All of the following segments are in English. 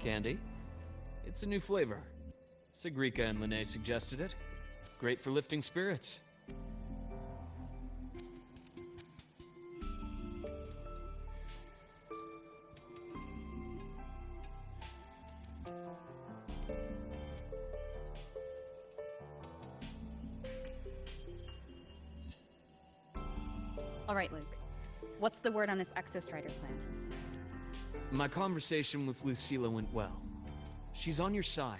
Candy. It's a new flavor. Sigrika and Lene suggested it. Great for lifting spirits. All right, Luke. What's the word on this Exostrider plan? My conversation with Lucilla went well. She's on your side.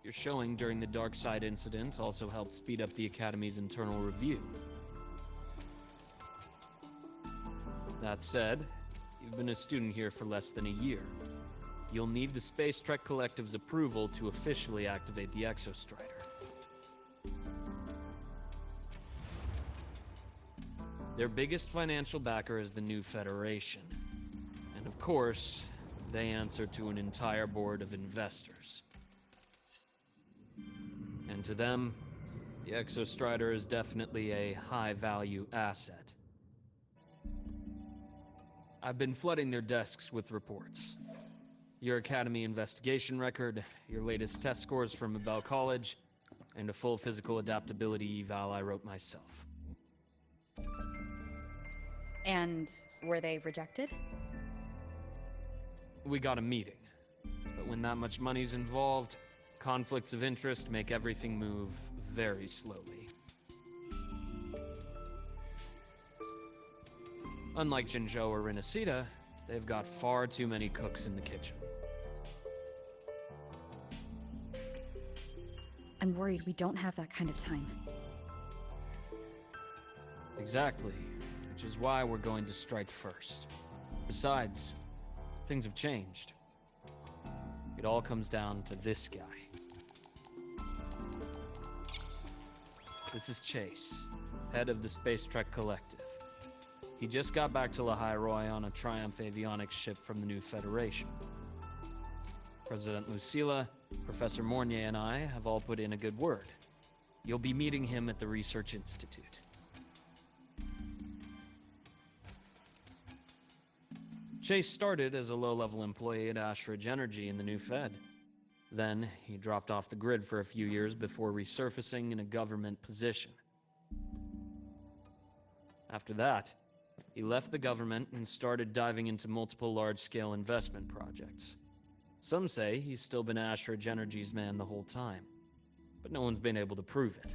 Your showing during the Dark Side incident also helped speed up the Academy's internal review. That said, you've been a student here for less than a year. You'll need the Space Trek Collective's approval to officially activate the Exostrider. Their biggest financial backer is the new Federation. And of course, they answer to an entire board of investors. And to them, the Exostrider is definitely a high-value asset. I've been flooding their desks with reports. Your Academy investigation record, your latest test scores from Abel College, and a full physical adaptability eval I wrote myself. And were they rejected? We got a meeting. But when that much money's involved, conflicts of interest make everything move very slowly. Unlike Jinzhou or Renacida, they've got far too many cooks in the kitchen. I'm worried we don't have that kind of time. Exactly, which is why we're going to strike first. Besides, things have changed. It all comes down to this guy. This is Chase, head of the Space Trek Collective. He just got back to Lahal-Rol on a Triumph avionics ship from the new Federation. President Lucilla, Professor Mornier, and I have all put in a good word. You'll be meeting him at the Research Institute. Chase started as a low-level employee at Ashridge Energy in the new Fed. Then, he dropped off the grid for a few years before resurfacing in a government position. After that, he left the government and started diving into multiple large-scale investment projects. Some say he's still been Ashridge Energy's man the whole time, but no one's been able to prove it.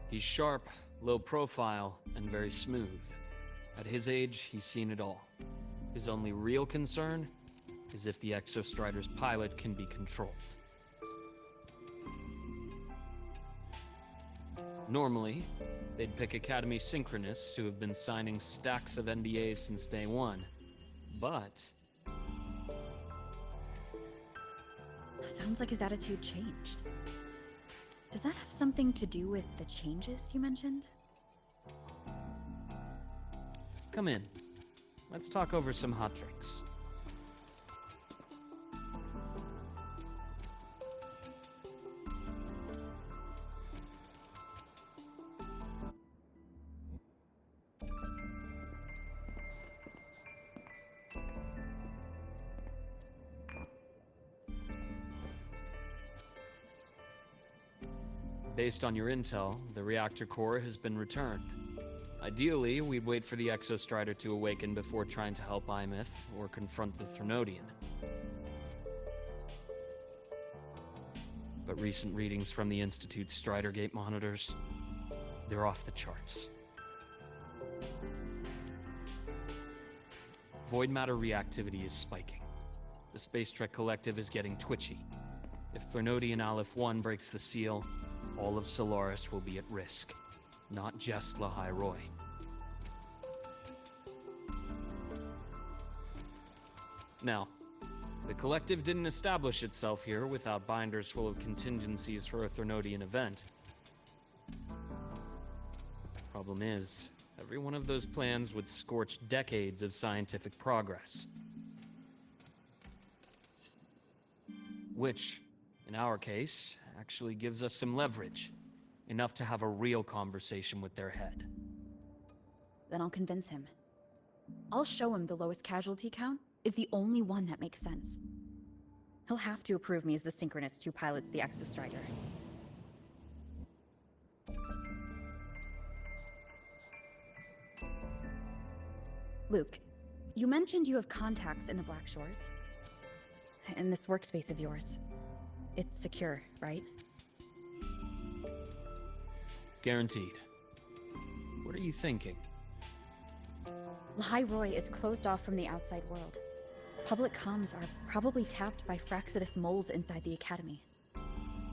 He's sharp, low profile, and very smooth. At his age, he's seen it all. His only real concern is if the Exostrider's pilot can be controlled. Normally, they'd pick Academy synchronists who have been signing stacks of NDAs since day one, but... Sounds like his attitude changed. Does that have something to do with the changes you mentioned? Come in. Let's talk over some hot drinks. Based on your intel, the reactor core has been returned. Ideally, we'd wait for the Exostrider to awaken before trying to help Imith or confront the Thrunodian. But recent readings from the Institute's Strider Gate monitors, they're off the charts. Void matter reactivity is spiking. The Space Trek Collective is getting twitchy. If Thrunodian Aleph-1 breaks the seal, all of Solaris will be at risk. Not just Lahal-Rol. Now, the Collective didn't establish itself here without binders full of contingencies for a Thrunodian event. Problem is, every one of those plans would scorch decades of scientific progress. Which, in our case, actually gives us some leverage. Enough to have a real conversation with their head. Then I'll convince him. I'll show him the lowest casualty count is the only one that makes sense. He'll have to approve me as the synchronist who pilots the Exostrider. Luke, you mentioned you have contacts in the Black Shores. In this workspace of yours. It's secure, right? Guaranteed. What are you thinking? Lahal-Rol is closed off from the outside world. Public comms are probably tapped by Fraxidus moles inside the Academy.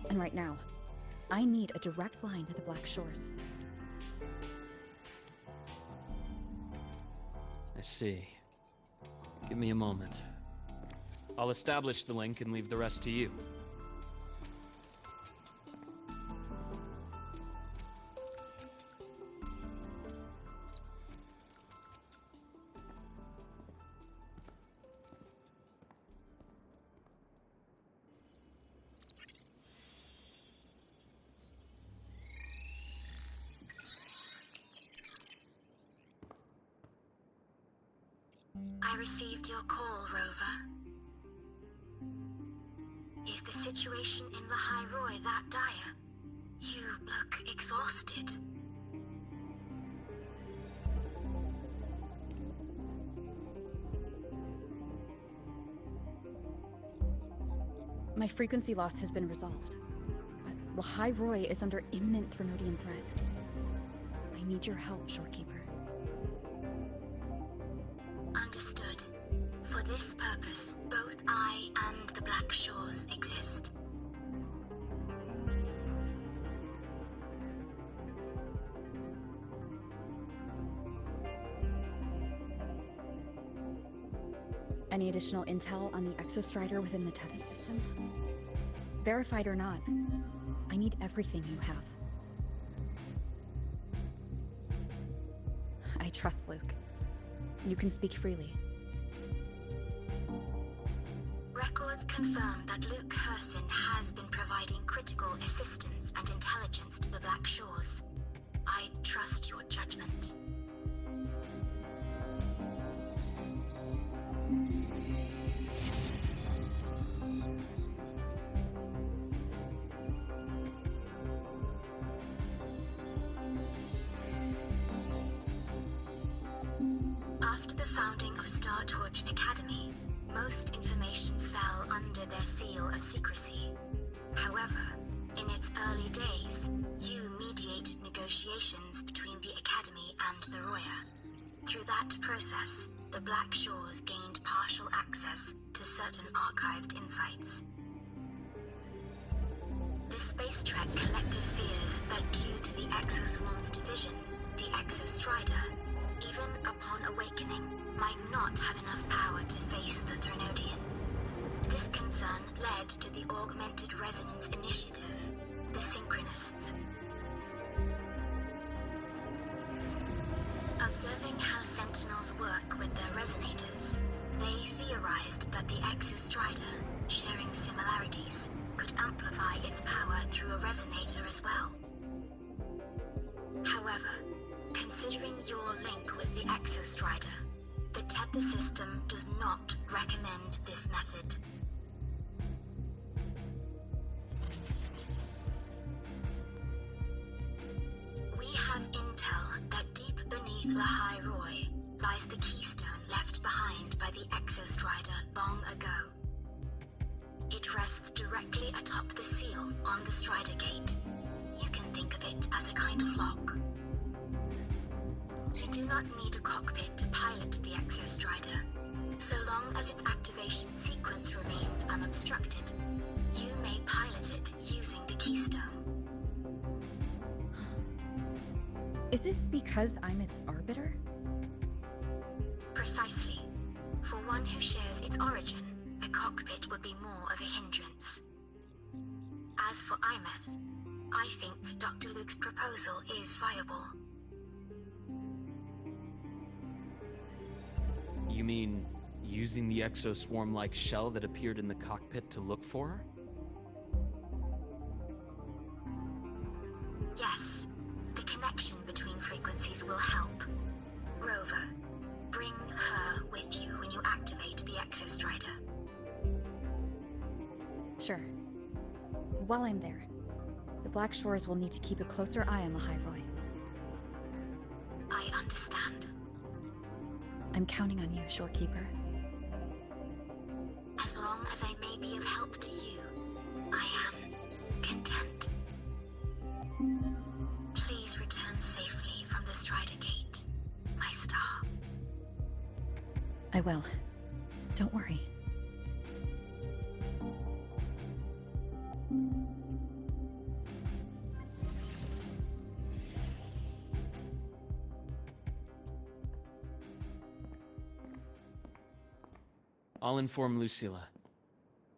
And right now, I need a direct line to the Black Shores. I see. Give me a moment. I'll establish the link and leave the rest to you. I received your call, Rover. Is the situation in Lahal-Rol that dire? You look exhausted. My frequency loss has been resolved. But Lahal-Rol is under imminent Threnodian threat. I need your help, Shorekeeper. Understood. For this purpose, both I and the Black Shores exist. Any additional intel on the Exostrider within the Tethys system? Verified or not, I need everything you have. I trust Luke. You can speak freely. Records confirm that Luke Herson has been providing critical assistance and intelligence to the Black Shores. I trust your judgment. After the founding of Star Torch Academy, most information fell under their seal of secrecy. However, in its early days, you mediated negotiations between the Academy and the Roya. Through that process, the Black Shores gained partial access to certain archived insights. The Space Trek Collective fears that due to the Exoswarm's division, the Exostrider, even upon awakening, might not have enough power to face the Threnodian. This concern led to the Augmented Resonance Initiative, the Synchronists. Observing how Sentinels work with their resonators, they theorized that the Exostrider, sharing similarities, could amplify its power through a resonator as well. However, considering your link with the Exostrider, the Tether system does not recommend this method. We have intel that deep beneath Lahal-Rol lies the keystone left behind by the Exostrider long ago. It rests directly atop the seal on the Strider Gate. You can think of it as a kind of lock. You do not need a cockpit to pilot the Exostrider. So long as its activation sequence remains unobstructed, you may pilot it using the keystone. Is it because I'm its arbiter? Precisely. For one who shares its origin, a cockpit would be more of a hindrance. As for Imeth, I think Dr. Luke's proposal is viable. You mean using the exoswarm-like shell that appeared in the cockpit to look for her? Yes, the connection between frequencies will help. Rover, bring Sure. While I'm there, the Black Shores will need to keep a closer eye on Lahal-Rol. I understand. I'm counting on you, Shorekeeper. As long as I may be of help to you, I am content. Please return safely from the Strider Gate, my star. I will. Don't worry. I'll inform Lucilla.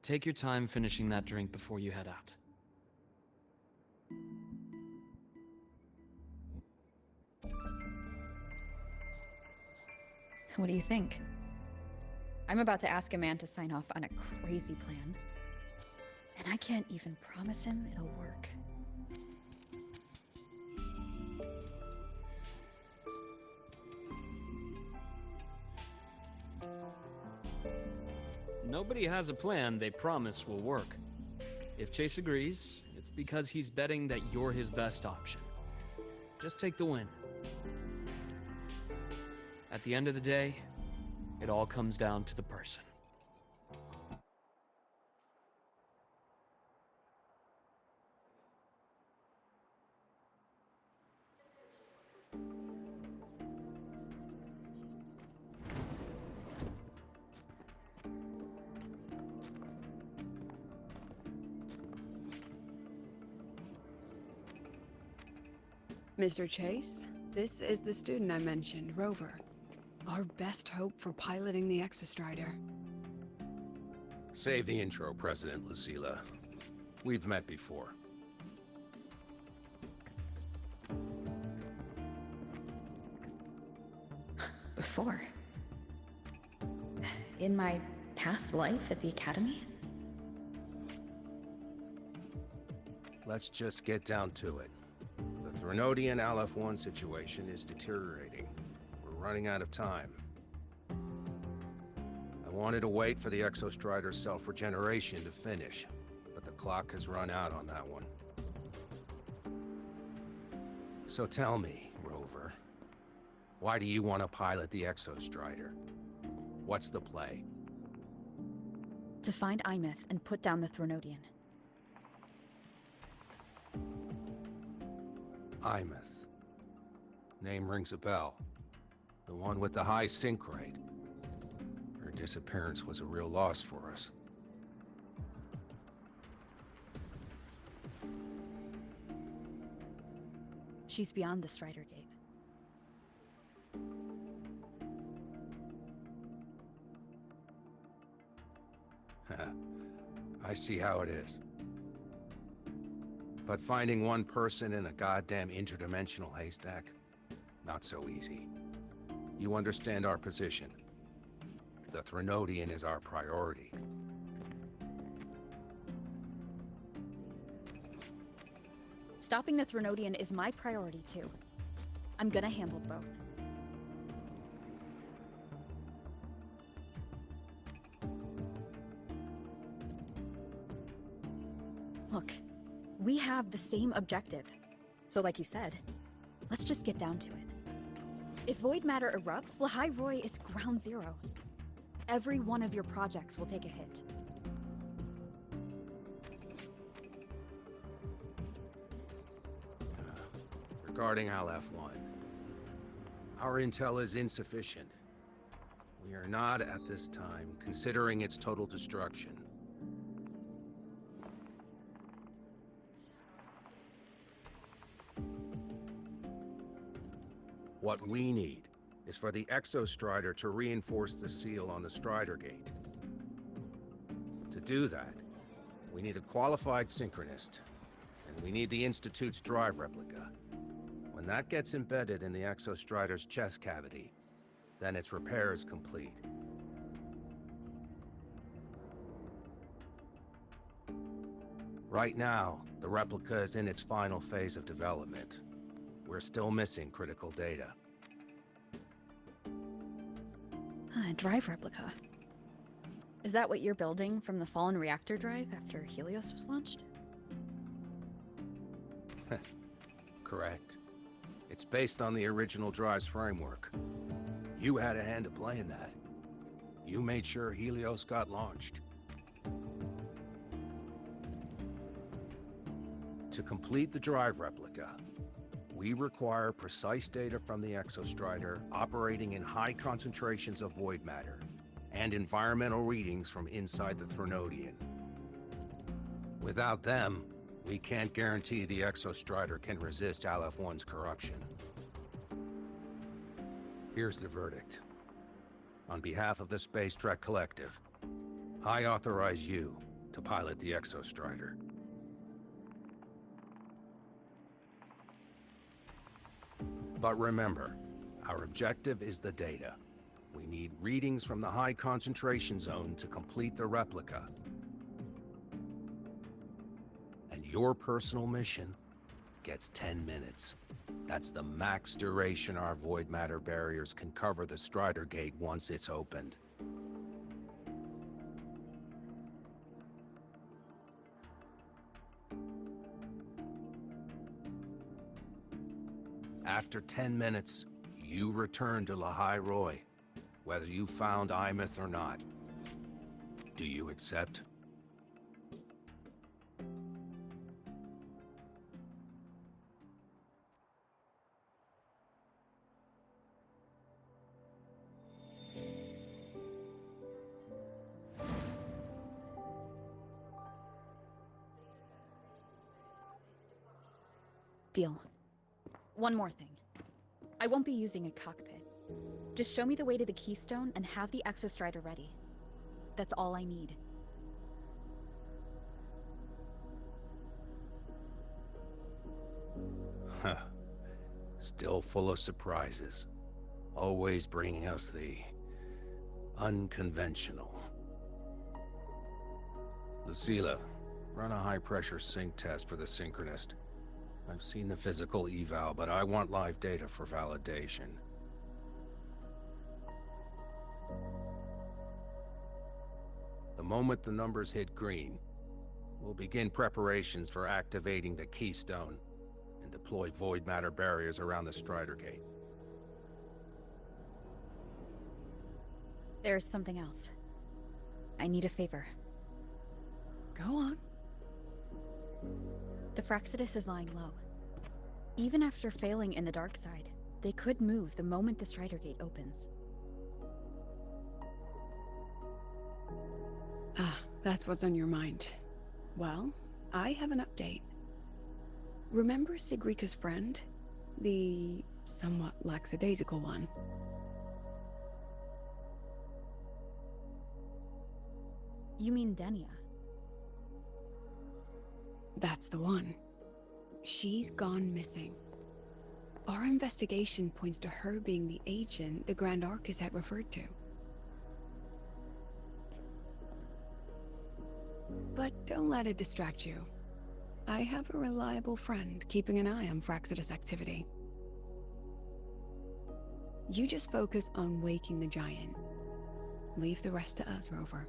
Take your time finishing that drink before you head out. What do you think? I'm about to ask a man to sign off on a crazy plan, and I can't even promise him it'll work. Nobody has a plan they promise will work. If Chase agrees, it's because he's betting that you're his best option. Just take the win. At the end of the day, it all comes down to the person. Mr. Chase, this is the student I mentioned, Rover. Our best hope for piloting the Exostrider. Save the intro, President Lucilla. We've met before. Before? In my past life at the Academy? Let's just get down to it. The Threnodian Aleph-1 situation is deteriorating. We're running out of time. I wanted to wait for the Exostrider's self-regeneration to finish, but the clock has run out on that one. So tell me, Rover, why do you want to pilot the Exostrider? What's the play? To find Imeth and put down the Threnodian. Imeth. Name rings a bell. The one with the high sync rate. Her disappearance was a real loss for us. She's beyond the Strider Gate. I see how it is. But finding one person in a goddamn interdimensional haystack? Not so easy. You understand our position. The Threnodian is our priority. Stopping the Threnodian is my priority too. I'm gonna handle both. Look, we have the same objective. So like you said, let's just get down to it. If void matter erupts, Lahal-Rol is ground zero. Every one of your projects will take a hit. Regarding Aleph-1, our intel is insufficient. We are not, at this time, considering its total destruction. What we need is for the Exostrider to reinforce the seal on the Strider Gate. To do that, we need a qualified synchronist, and we need the Institute's drive replica. When that gets embedded in the Exostrider's chest cavity, then its repair is complete. Right now, the replica is in its final phase of development. We're still missing critical data. Drive replica. Is that what you're building from the fallen reactor drive after Helios was launched? Correct. It's based on the original drive's framework. You had a hand to play in that. You made sure Helios got launched. To complete the drive replica, we require precise data from the exostrider operating in high concentrations of void matter, and environmental readings from inside the Threnodian. Without them, we can't guarantee the exostrider can resist Aleph-1's corruption. Here's the verdict. On behalf of the Space Trek Collective, I authorize you to pilot the exostrider. But remember, our objective is the data. We need readings from the high concentration zone to complete the replica. And your personal mission gets 10 minutes. That's the max duration our void matter barriers can cover the Strider Gate once it's opened. After 10 minutes, you return to Lahal-Rol, whether you found Imeth or not. Do you accept? Deal. One more thing. I won't be using a cockpit. Just show me the way to the Keystone and have the exostrider ready. That's all I need. Huh. Still full of surprises. Always bringing us the unconventional. Lucilla, run a high-pressure sync test for the Synchronist. I've seen the physical eval, but I want live data for validation. The moment the numbers hit green, we'll begin preparations for activating the Keystone and deploy void matter barriers around the Strider Gate. There's something else. I need a favor. Go on. The Fraxidus is lying low. Even after failing in the dark side, they could move the moment the Strider Gate opens. Ah, that's what's on your mind. Well, I have an update. Remember Sigrika's friend? The somewhat lackadaisical one? You mean Denia? That's the one. She's gone missing. Our investigation points to her being the agent the Grand Archus had referred to. But don't let it distract you. I have a reliable friend keeping an eye on Fraxidus activity. You just focus on waking the giant. Leave the rest to us, Rover.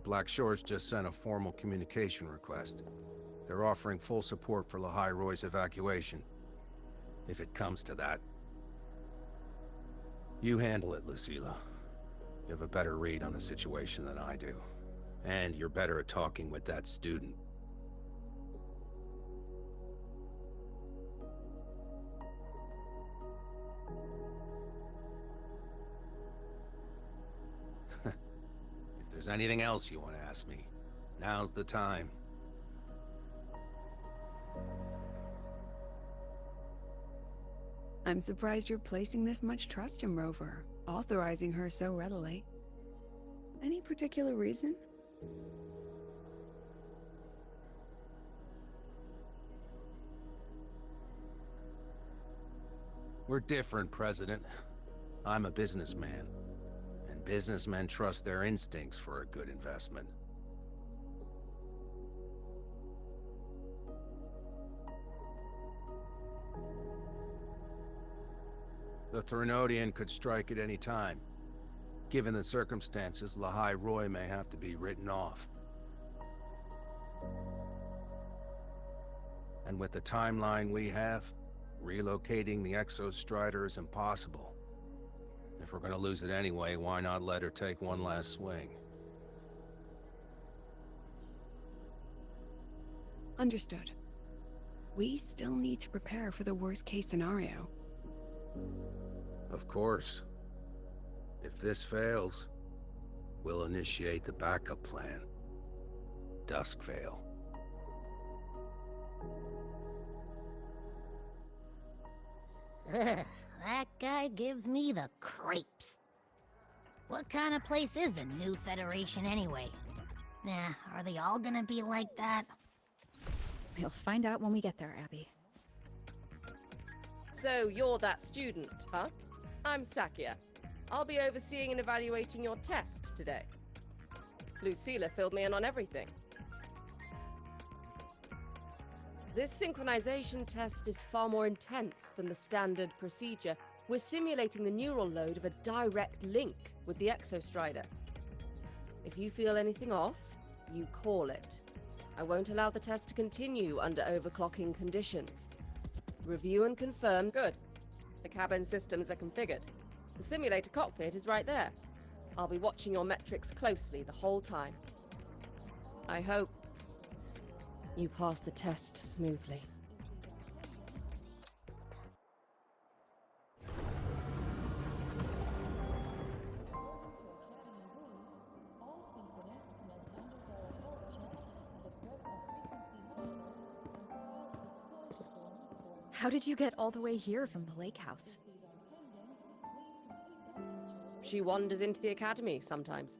Black Shores just sent a formal communication request. They're offering full support for Lahal-Rol's evacuation, if it comes to that. You handle it, Lucilla. You have a better read on the situation than I do. And you're better at talking with that student. If there's anything else you want to ask me, now's the time. I'm surprised you're placing this much trust in Rover, authorizing her so readily. Any particular reason? We're different, President. I'm a businessman. And Businessmen trust their instincts for a good investment. The Threnodian could strike at any time. Given the circumstances, Lahal-Rol may have to be written off. And with the timeline we have, relocating the Exostrider is impossible. If we're gonna lose it anyway, why not let her take one last swing? Understood. We still need to prepare for the worst-case scenario. Of course. If this fails, we'll initiate the backup plan. Duskvale. Ugh, that guy gives me the creeps. What kind of place is the new Federation anyway? Nah, are they all gonna be like that? We'll find out when we get there, Abby. So you're that student, huh? I'm Sakia. I'll be overseeing and evaluating your test today. Lucilla filled me in on everything. This synchronization test is far more intense than the standard procedure. We're simulating the neural load of a direct link with the Exostrider. If you feel anything off, you call it. I won't allow the test to continue under overclocking conditions. Review and confirm. Good. The cabin systems are configured. The simulator cockpit is right there. I'll be watching your metrics closely the whole time. I hope you pass the test smoothly. How did you get all the way here from the lake house? She wanders into the academy sometimes.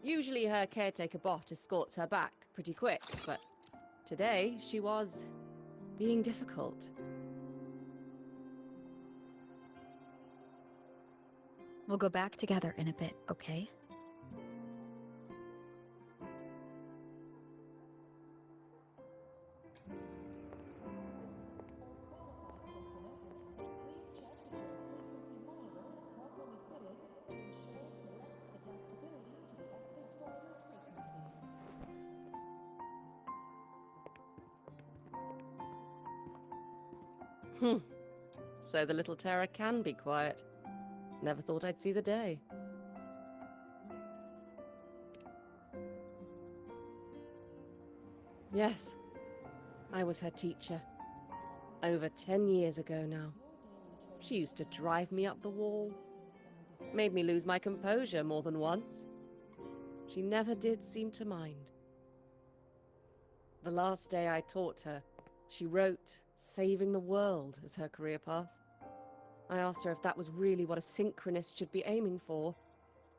Usually her caretaker bot escorts her back pretty quick, but today she was being difficult. We'll go back together in a bit, okay? So the little terror can be quiet. Never thought I'd see the day. Yes, I was her teacher. Over 10 years ago now. She used to drive me up the wall. Made me lose my composure more than once. She never did seem to mind. The last day I taught her, she wrote saving the world as her career path. I asked her if that was really what a synchronist should be aiming for,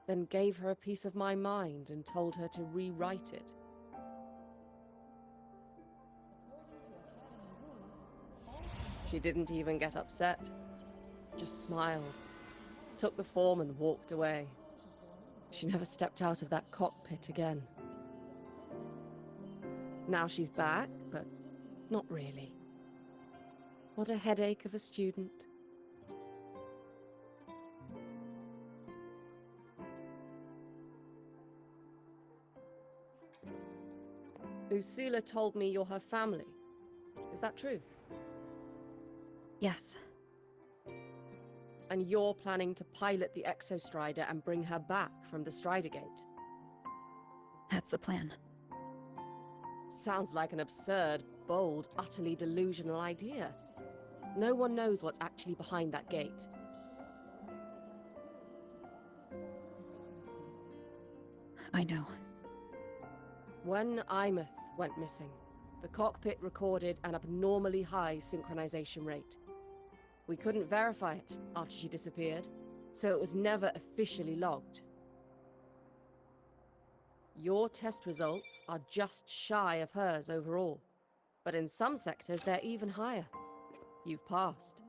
then gave her a piece of my mind and told her to rewrite it. She didn't even get upset, just smiled, took the form and walked away. She never stepped out of that cockpit again. Now she's back, but not really. What a headache of a student. Lucilla told me you're her family. Is that true? Yes. And you're planning to pilot the Exostrider and bring her back from the Strider Gate? That's the plan. Sounds like an absurd, bold, utterly delusional idea. No one knows what's actually behind that gate. I know. When Imeth went missing, the cockpit recorded an abnormally high synchronization rate. We couldn't verify it after she disappeared, so it was never officially logged. Your test results are just shy of hers overall, but in some sectors they're even higher. You've passed.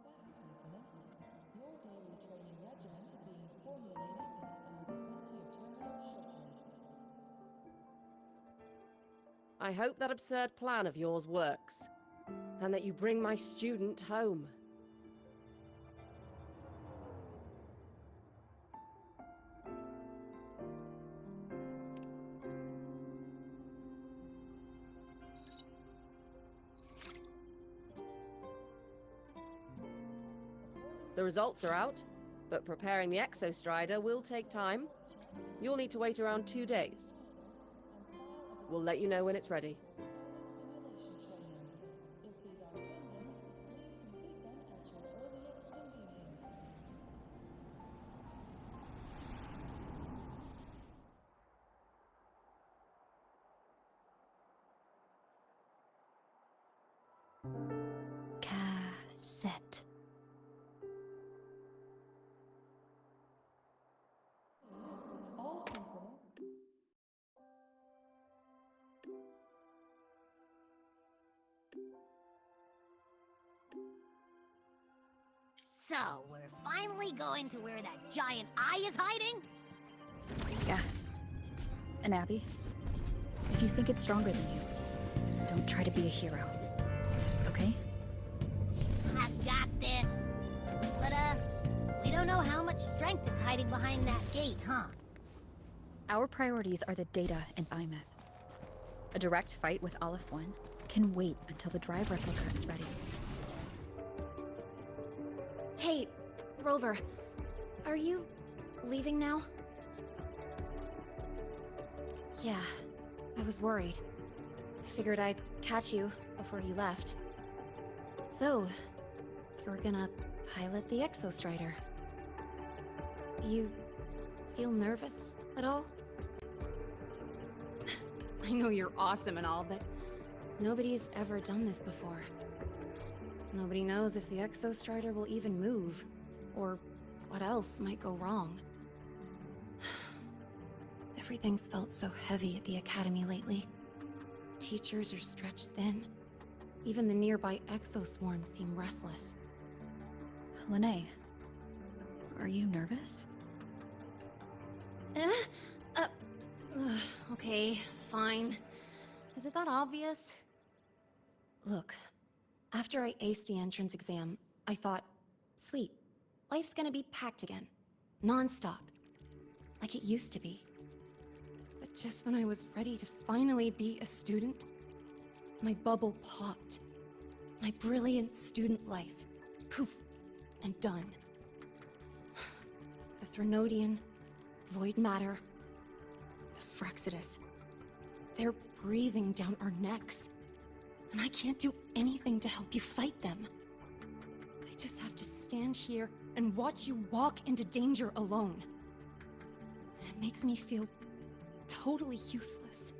I hope that absurd plan of yours works, and that you bring my student home. The results are out, but preparing the Exostrider will take time. You'll need to wait around 2 days. We'll let you know when it's ready. Cassette. So, we're finally going to where that giant eye is hiding? Yeah. And Abby, if you think it's stronger than you, don't try to be a hero. Okay? I've got this. But, we don't know how much strength is hiding behind that gate, huh? Our priorities are the data and Imeth. A direct fight with Aleph 1 can wait until the drive replica is ready. Hey, Rover, are you leaving now? Yeah, I was worried. Figured I'd catch you before you left. So, you're gonna pilot the Exostrider. You feel nervous at all? I know you're awesome and all, but nobody's ever done this before. Nobody knows if the Exostrider will even move, or what else might go wrong. Everything's felt so heavy at the Academy lately. Teachers are stretched thin. Even the nearby exoswarms seem restless. Lene, are you nervous? Okay, fine. Is it that obvious? Look, after I aced the entrance exam, I thought, sweet, life's gonna be packed again. Non-stop. Like it used to be. But just when I was ready to finally be a student, my bubble popped. My brilliant student life. Poof. And done. The Threnodian, void matter, the Frexidus. They're breathing down our necks. And I can't do anything to help you fight them. I just have to stand here and watch you walk into danger alone. It makes me feel totally useless.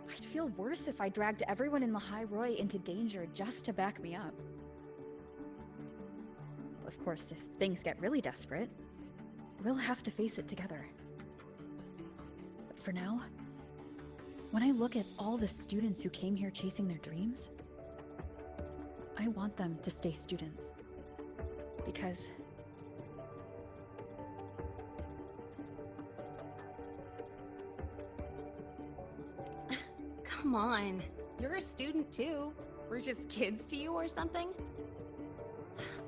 I'd feel worse if I dragged everyone in Lahal-Rol into danger just to back me up. Of course, if things get really desperate, we'll have to face it together. But for now, when I look at all the students who came here chasing their dreams, I want them to stay students. Because Come on, you're a student too. We're just kids to you or something?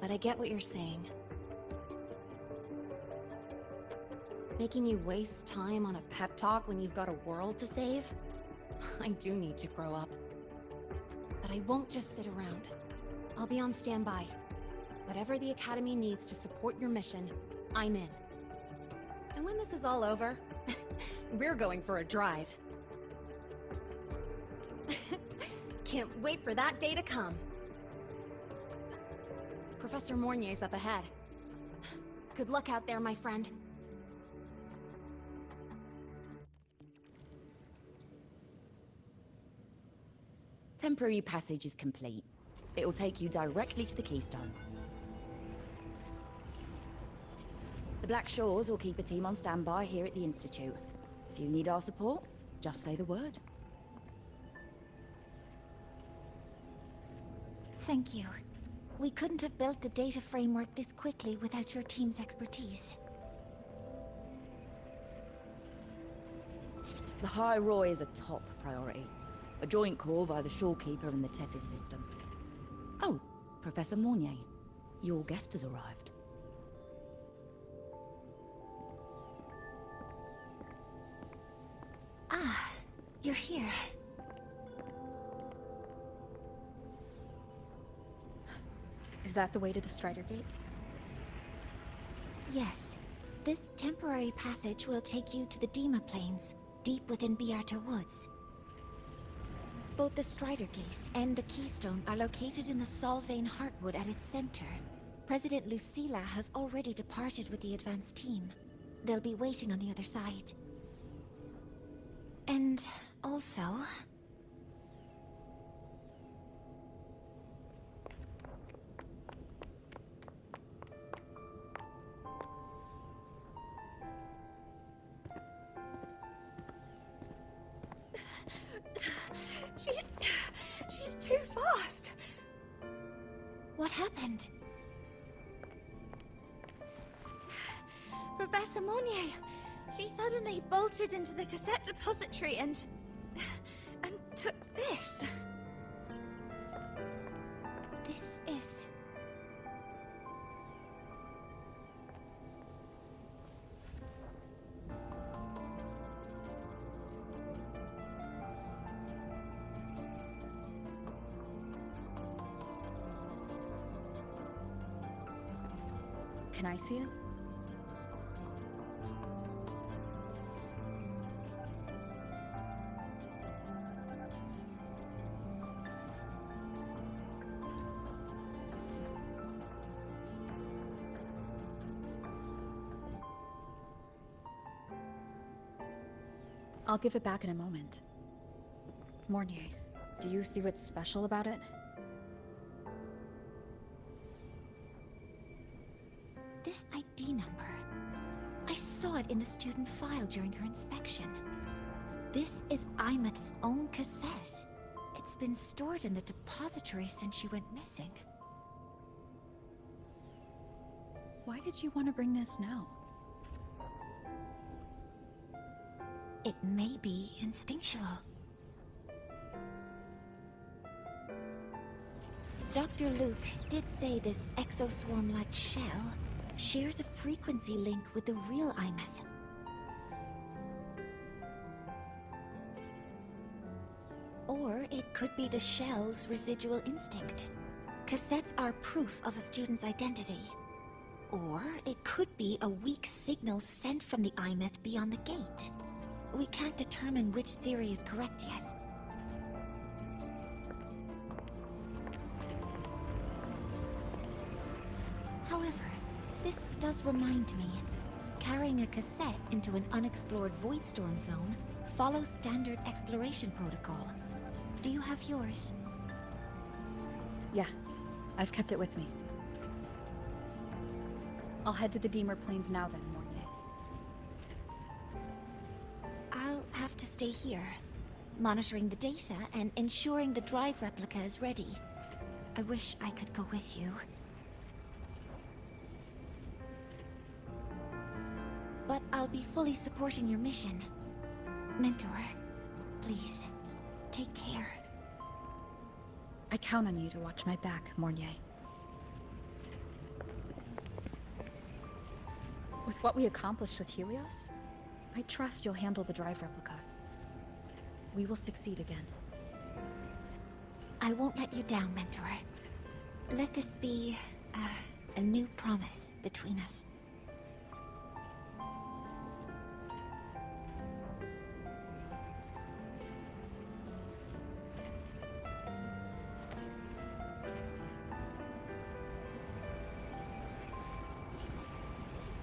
But I get what you're saying. Making you waste time on a pep talk when you've got a world to save? I do need to grow up. But I won't just sit around. I'll be on standby. Whatever the Academy needs to support your mission, I'm in. And when this is all over, we're going for a drive. Can't wait for that day to come. Professor Mornier's up ahead. Good luck out there, my friend. Temporary passage is complete. It will take you directly to the Keystone. The Black Shores will keep a team on standby here at the Institute. If you need our support, just say the word. Thank you. We couldn't have built the data framework this quickly without your team's expertise. Lahal-Rol is a top priority. A joint call by the Shorekeeper and the Tethys system. Oh, Professor Mornier. Your guest has arrived. Ah, you're here. Is that the way to the Strider Gate? Yes. This temporary passage will take you to the Dima Plains, deep within Biarta Woods. Both the Strider Gate and the Keystone are located in the Solvane Heartwood at its center. President Lucilla has already departed with the advance team. They'll be waiting on the other side. And also... She's too fast. What happened? Professor Monnier, she suddenly bolted into the cassette depository and took this. This is... Can I see it? I'll give it back in a moment. Mornier, do you see what's special about it? This ID number. I saw it in the student file during her inspection. This is Imeth's own cassette. It's been stored in the depository since she went missing. Why did you want to bring this now? It may be instinctual. Dr. Luke did say this exoswarm-like shell shares a frequency link with the real Imeth. Or it could be the shell's residual instinct. Cassettes are proof of a student's identity. Or it could be a weak signal sent from the Imeth beyond the gate. We can't determine which theory is correct yet. However, this does remind me, carrying a cassette into an unexplored Voidstorm zone follows standard exploration protocol. Do you have yours? Yeah, I've kept it with me. I'll head to the Deemer Plains now then, Mornier. I'll have to stay here, monitoring the data and ensuring the drive replica is ready. I wish I could go with you. But I'll be fully supporting your mission. Mentor, please, take care. I count on you to watch my back, Mornier. With what we accomplished with Helios, I trust you'll handle the drive replica. We will succeed again. I won't let you down, Mentor. Let this be a new promise between us.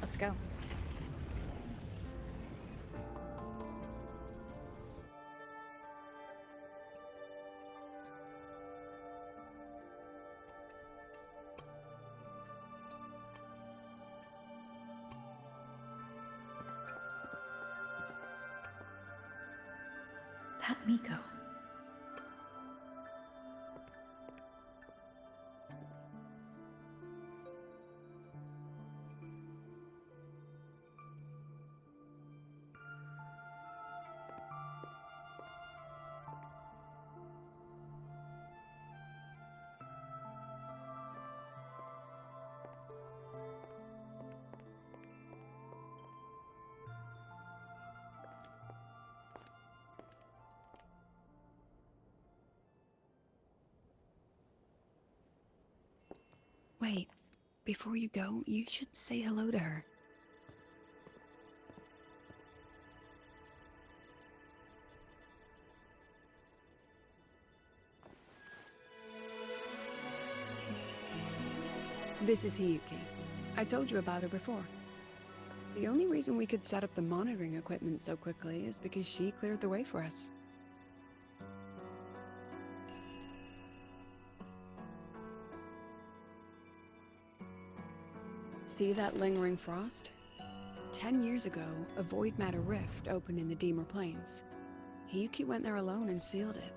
Let's go. That Miko. Wait, before you go, you should say hello to her. This is Hiyuki. I told you about her before. The only reason we could set up the monitoring equipment so quickly is because she cleared the way for us. See that lingering frost? 10 years ago, a void matter rift opened in the Deemer Plains. Hiyuki went there alone and sealed it.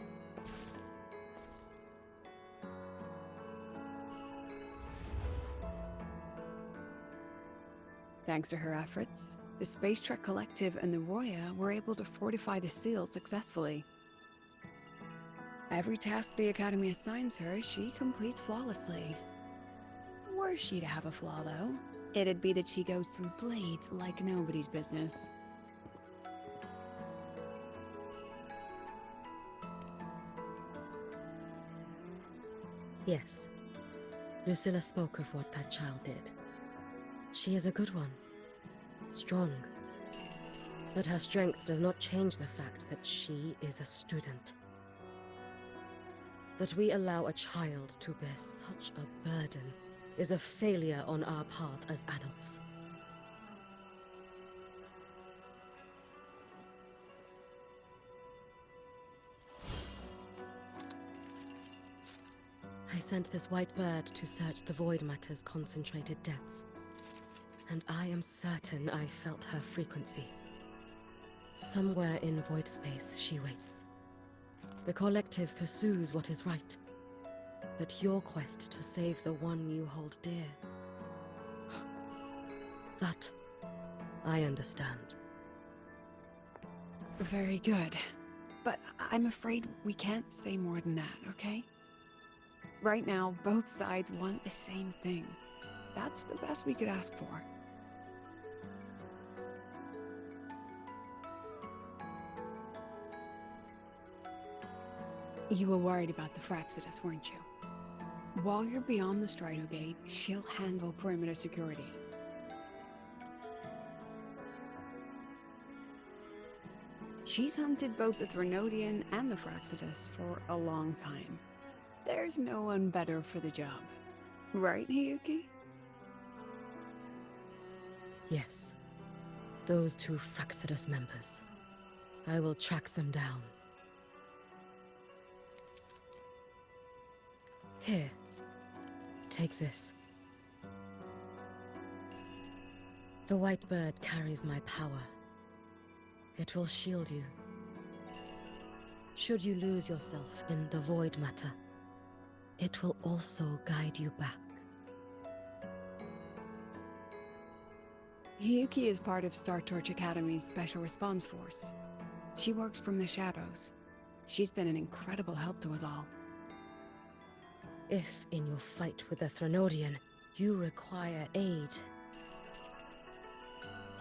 Thanks to her efforts, the Space Trek Collective and the Roya were able to fortify the seal successfully. Every task the Academy assigns her, she completes flawlessly. Were she to have a flaw, though, it'd be that she goes through blades like nobody's business. Yes. Lucilla spoke of what that child did. She is a good one. Strong. But her strength does not change the fact that she is a student. That we allow a child to bear such a burden is a failure on our part as adults. I sent this white bird to search the void matter's concentrated depths, and I am certain I felt her frequency. Somewhere in void space she waits. The collective pursues what is right, but your quest to save the one you hold dear, that I understand. Very good. But I'm afraid we can't say more than that, okay? Right now, both sides want the same thing. That's the best we could ask for. You were worried about the Fraxidus, weren't you? While you're beyond the Strido Gate, she'll handle perimeter security. She's hunted both the Threnodian and the Fraxidus for a long time. There's no one better for the job. Right, Hiyuki? Yes. Those two Fraxidus members. I will track them down. Here. Take this. The white bird carries my power. It will shield you. Should you lose yourself in the void matter, it will also guide you back. Hiyuki is part of Star Torch Academy's Special Response Force. She works from the shadows. She's been an incredible help to us all. If, in your fight with the Threnodian, you require aid,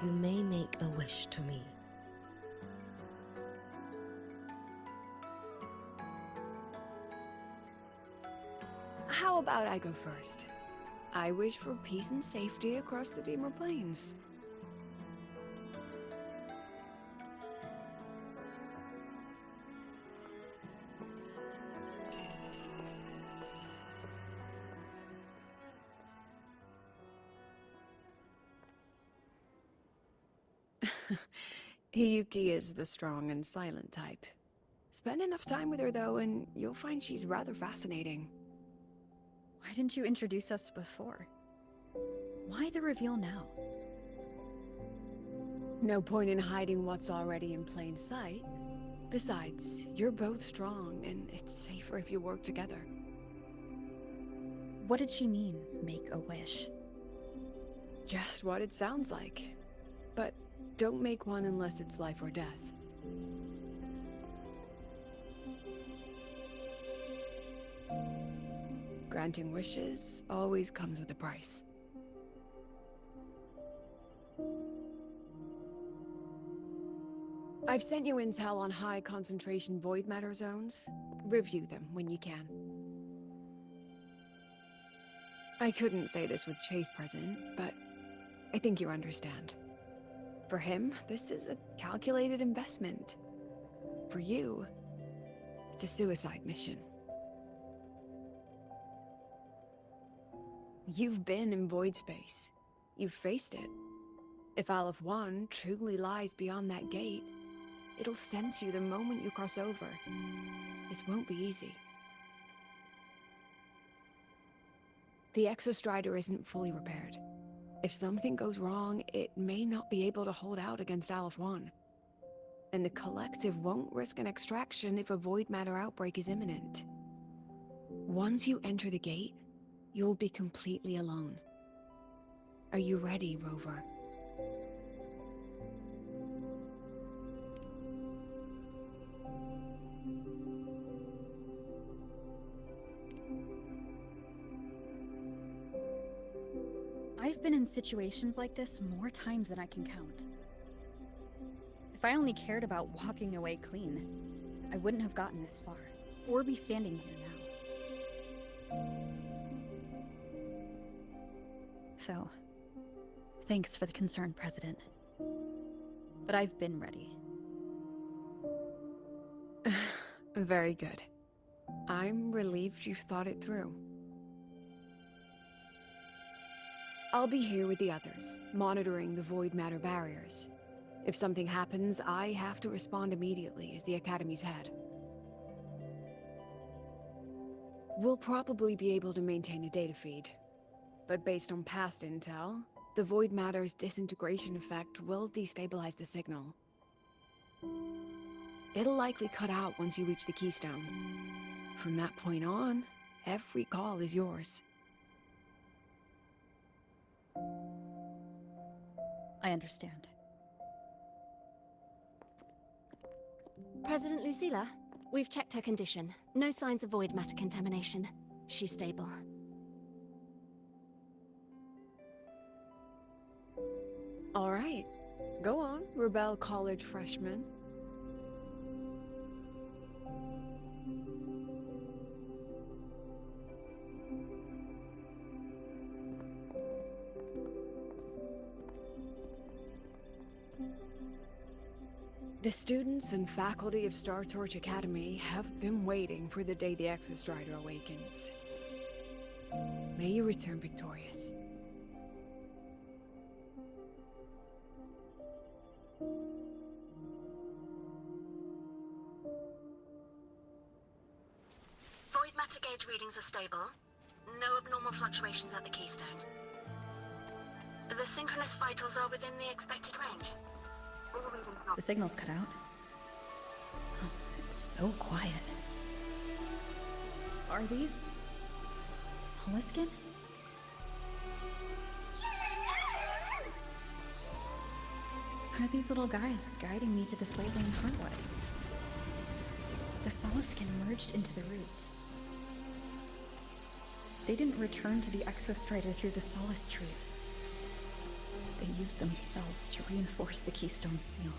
you may make a wish to me. How about I go first? I wish for peace and safety across the Deemer Plains. Hiyuki is the strong and silent type. Spend enough time with her, though, and you'll find she's rather fascinating. Why didn't you introduce us before? Why the reveal now? No point in hiding what's already in plain sight. Besides, you're both strong, and it's safer if you work together. What did she mean, make a wish? Just what it sounds like. But don't make one unless it's life or death. Granting wishes always comes with a price. I've sent you intel on high concentration void matter zones. Review them when you can. I couldn't say this with Chase present, but I think you understand. For him, this is a calculated investment. For you, it's a suicide mission. You've been in void space. You've faced it. If Aleph 1 truly lies beyond that gate, it'll sense you the moment you cross over. This won't be easy. The Exostrider isn't fully repaired. If something goes wrong, it may not be able to hold out against Aleph 1. And the Collective won't risk an extraction if a void matter outbreak is imminent. Once you enter the gate, you'll be completely alone. Are you ready, Rover? I've been in situations like this more times than I can count. If I only cared about walking away clean, I wouldn't have gotten this far, or be standing here now. So, thanks for the concern, President. But I've been ready. Very good. I'm relieved you've thought it through. I'll be here with the others, monitoring the void matter barriers. If something happens, I have to respond immediately as the Academy's head. We'll probably be able to maintain a data feed, but based on past intel, the void matter's disintegration effect will destabilize the signal. It'll likely cut out once you reach the keystone. From that point on, every call is yours. I understand. President Lucilla, we've checked her condition. No signs of void matter contamination. She's stable. All right. Go on, Rebel College freshman. The students and faculty of Star Torch Academy have been waiting for the day the Exostrider awakens. May you return victorious. Void matter gauge readings are stable. No abnormal fluctuations at the keystone. The synchronous vitals are within the expected range. The signal's cut out. Oh, it's so quiet. Are these... Soliskin? Are these little guys guiding me to the Slaving Heartwood? The Soliskin merged into the roots. They didn't return to the Exostrider through the Solace trees. They used themselves to reinforce the Keystone seal.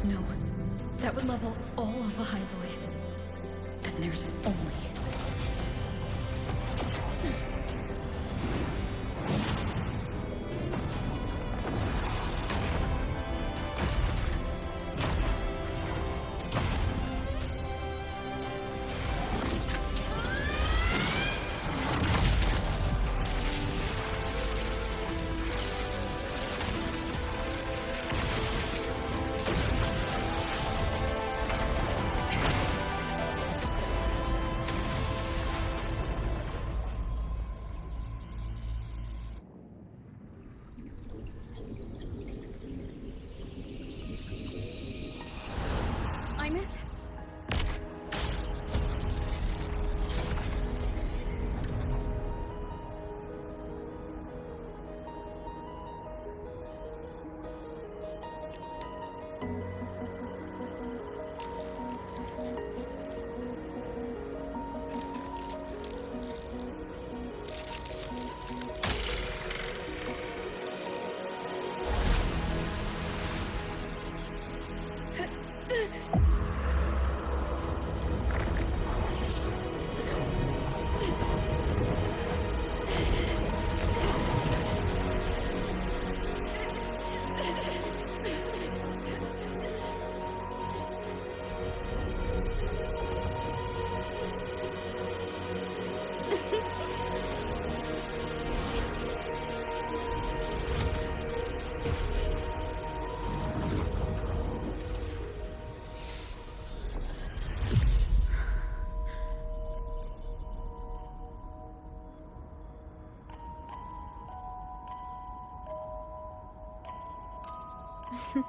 No, that would level all of Lahal-Rol. Then there's only... The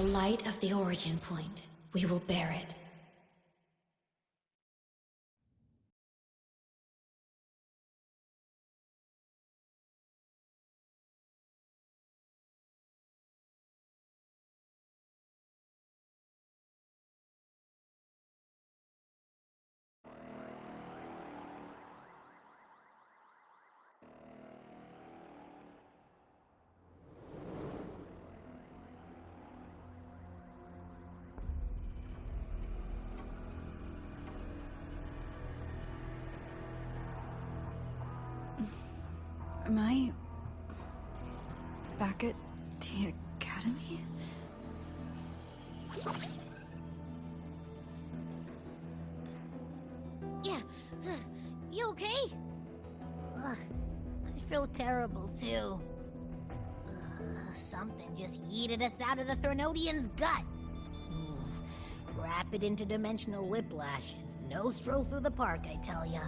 light of the origin point. We will bear it. Am I back at the academy? Yeah, you okay? Ugh, I feel terrible too. Something just yeeted us out of the Threnodian's gut. Rapid interdimensional whiplash is no stroll through the park, I tell ya.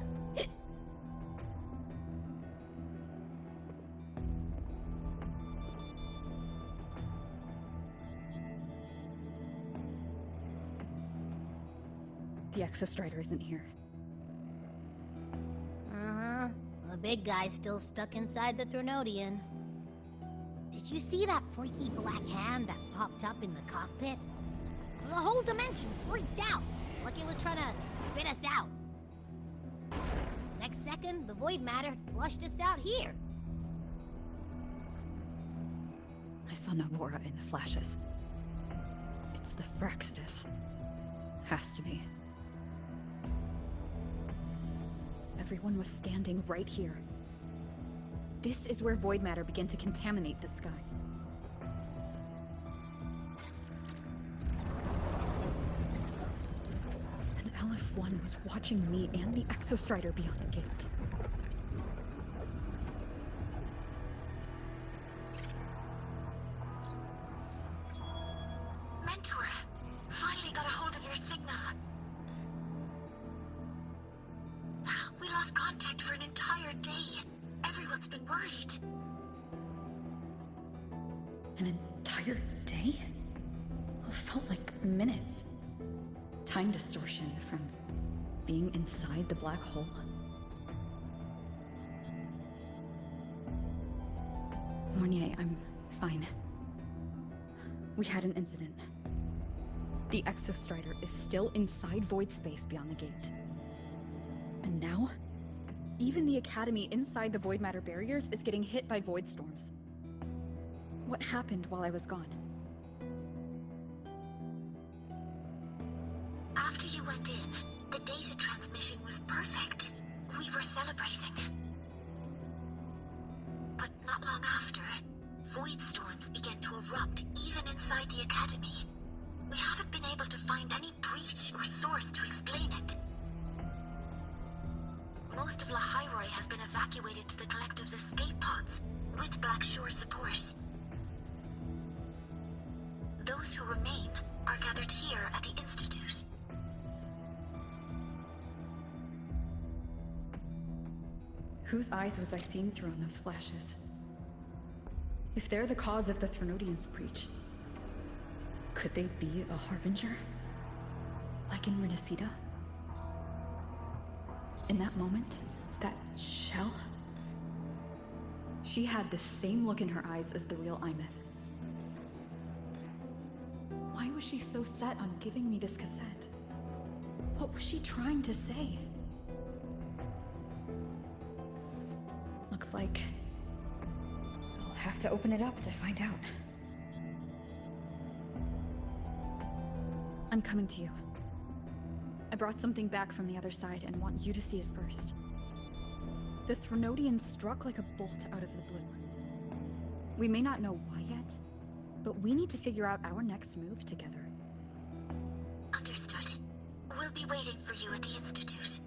The Exostrider isn't here. Uh-huh. The big guy's still stuck inside the Threnodian. Did you see that freaky black hand that popped up in the cockpit? The whole dimension freaked out, like it was trying to spit us out. Next second, the void matter flushed us out here. I saw Navora in the flashes. It's the Fraxidus. Has to be. Everyone was standing right here. This is where void matter began to contaminate the sky. And LF1 was watching me and the Exostrider beyond the gate. Mentor, finally got a hold of your signal. We lost contact for an entire day. Everyone's been worried. An entire day? It felt like minutes. Time distortion from being inside the black hole. Mornier, I'm fine. We had an incident. The Exostrider is still inside void space beyond the gate. And now, even the Academy inside the void matter barriers is getting hit by void storms. What happened while I was gone? After you went in, the data transmission was perfect. We were celebrating. But not long after, void storms began to erupt even inside the Academy. We haven't been able to find any breach or source to explain it. Most of Lahal-Rol has been evacuated to the Collective's escape pods, with Black Shore support. Those who remain are gathered here at the Institute. Whose eyes was I seeing through on those flashes? If they're the cause of the Threnodian's breach, could they be a harbinger? Like in Renacida? In that moment, that shell? She had the same look in her eyes as the real Imeth. Why was she so set on giving me this cassette? What was she trying to say? Looks like I'll have to open it up to find out. I'm coming to you. I brought something back from the other side and want you to see it first. The Threnodian struck like a bolt out of the blue. We may not know why yet, but we need to figure out our next move together. Understood. We'll be waiting for you at the Institute.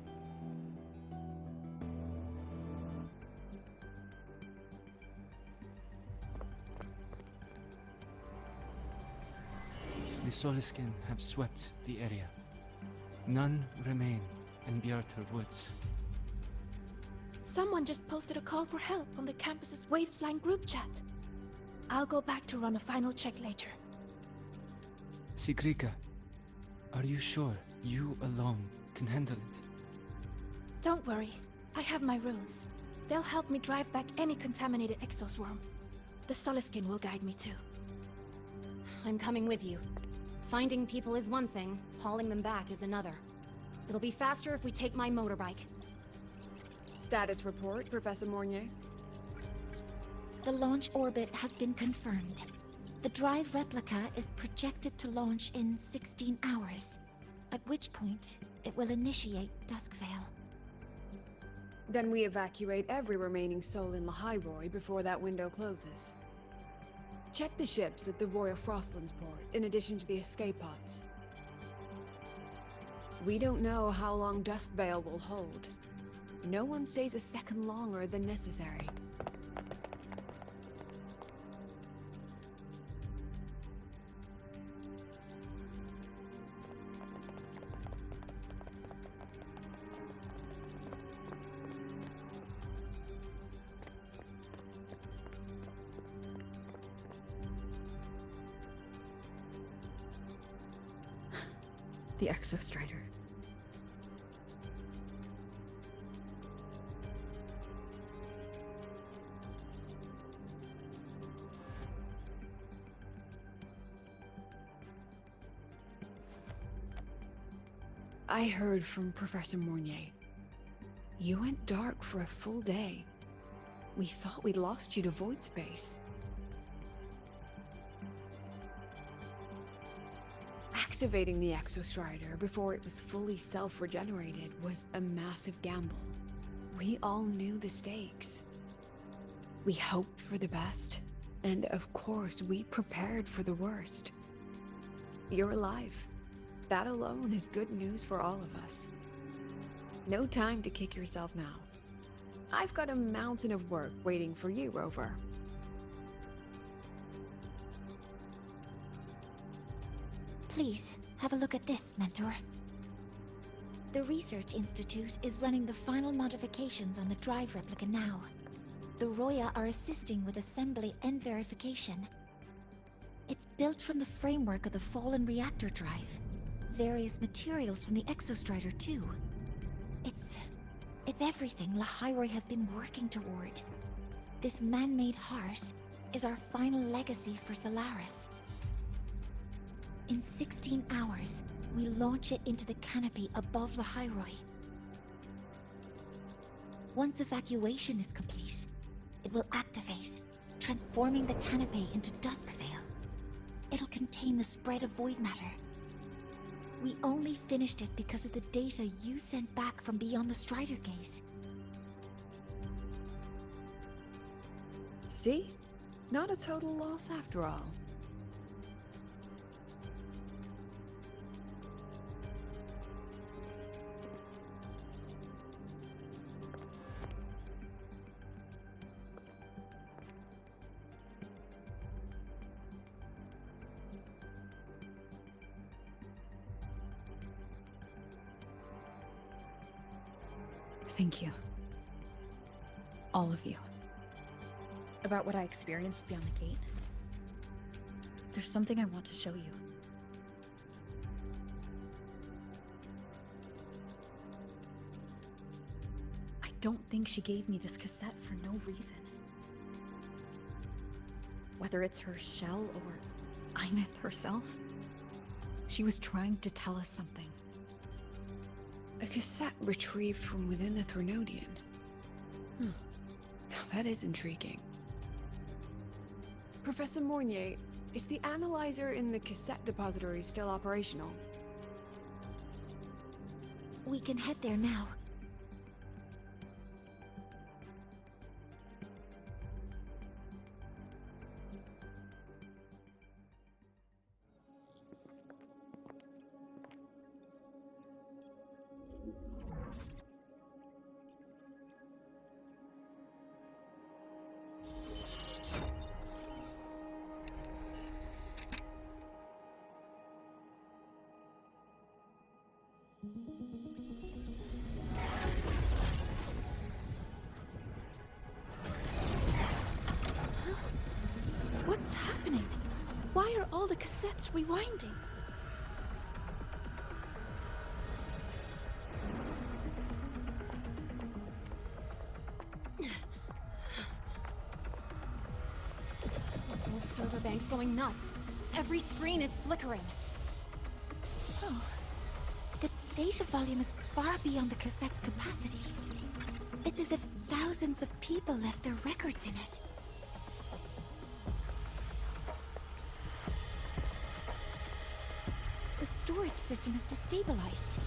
Soliskin have swept the area. None remain in Bjartar Woods. Someone just posted a call for help on the campus's Waves Line group chat. I'll go back to run a final check later. Sigrika, are you sure you alone can handle it? Don't worry, I have my runes. They'll help me drive back any contaminated exoswarm. The Soliskin will guide me too. I'm coming with you. Finding people is one thing, hauling them back is another. It'll be faster if we take my motorbike. Status report, Professor Mornier. The launch orbit has been confirmed. The drive replica is projected to launch in 16 hours, at which point it will initiate Duskvale. Then we evacuate every remaining soul in Lahal-Rol before that window closes. Check the ships at the Royal Frostlands port, in addition to the escape pods. We don't know how long Duskvale will hold. No one stays a second longer than necessary. The Exostrider. I heard from Professor Mornier. You went dark for a full day. We thought we'd lost you to void space. Activating the Exostrider before it was fully self-regenerated was a massive gamble. We all knew the stakes. We hoped for the best, and of course we prepared for the worst. You're alive. That alone is good news for all of us. No time to kick yourself now. I've got a mountain of work waiting for you, Rover. Please, have a look at this, Mentor. The Research Institute is running the final modifications on the drive replica now. The Roya are assisting with assembly and verification. It's built from the framework of the fallen reactor drive. Various materials from the Exostrider, too. It's everything Lahal-Rol has been working toward. This man-made heart is our final legacy for Solaris. In 16 hours, we launch it into the canopy above Lahal-Rol. Once evacuation is complete, it will activate, transforming the canopy into Duskvale. It'll contain the spread of void matter. We only finished it because of the data you sent back from beyond the Strider Gate. See? Not a total loss after all. Thank you. All of you. About what I experienced beyond the gate. There's something I want to show you. I don't think she gave me this cassette for no reason. Whether it's her shell or Einith herself, she was trying to tell us something. A cassette retrieved from within the Threnodian. Now that is intriguing. Professor Mornier, is the analyzer in the cassette depository still operational? We can head there now. What's happening? Why are all the cassettes rewinding? The server bank's going nuts. Every screen is flickering. Oh. The data volume is far beyond the cassette's capacity. It's as if thousands of people left their records in it. The storage system is destabilized.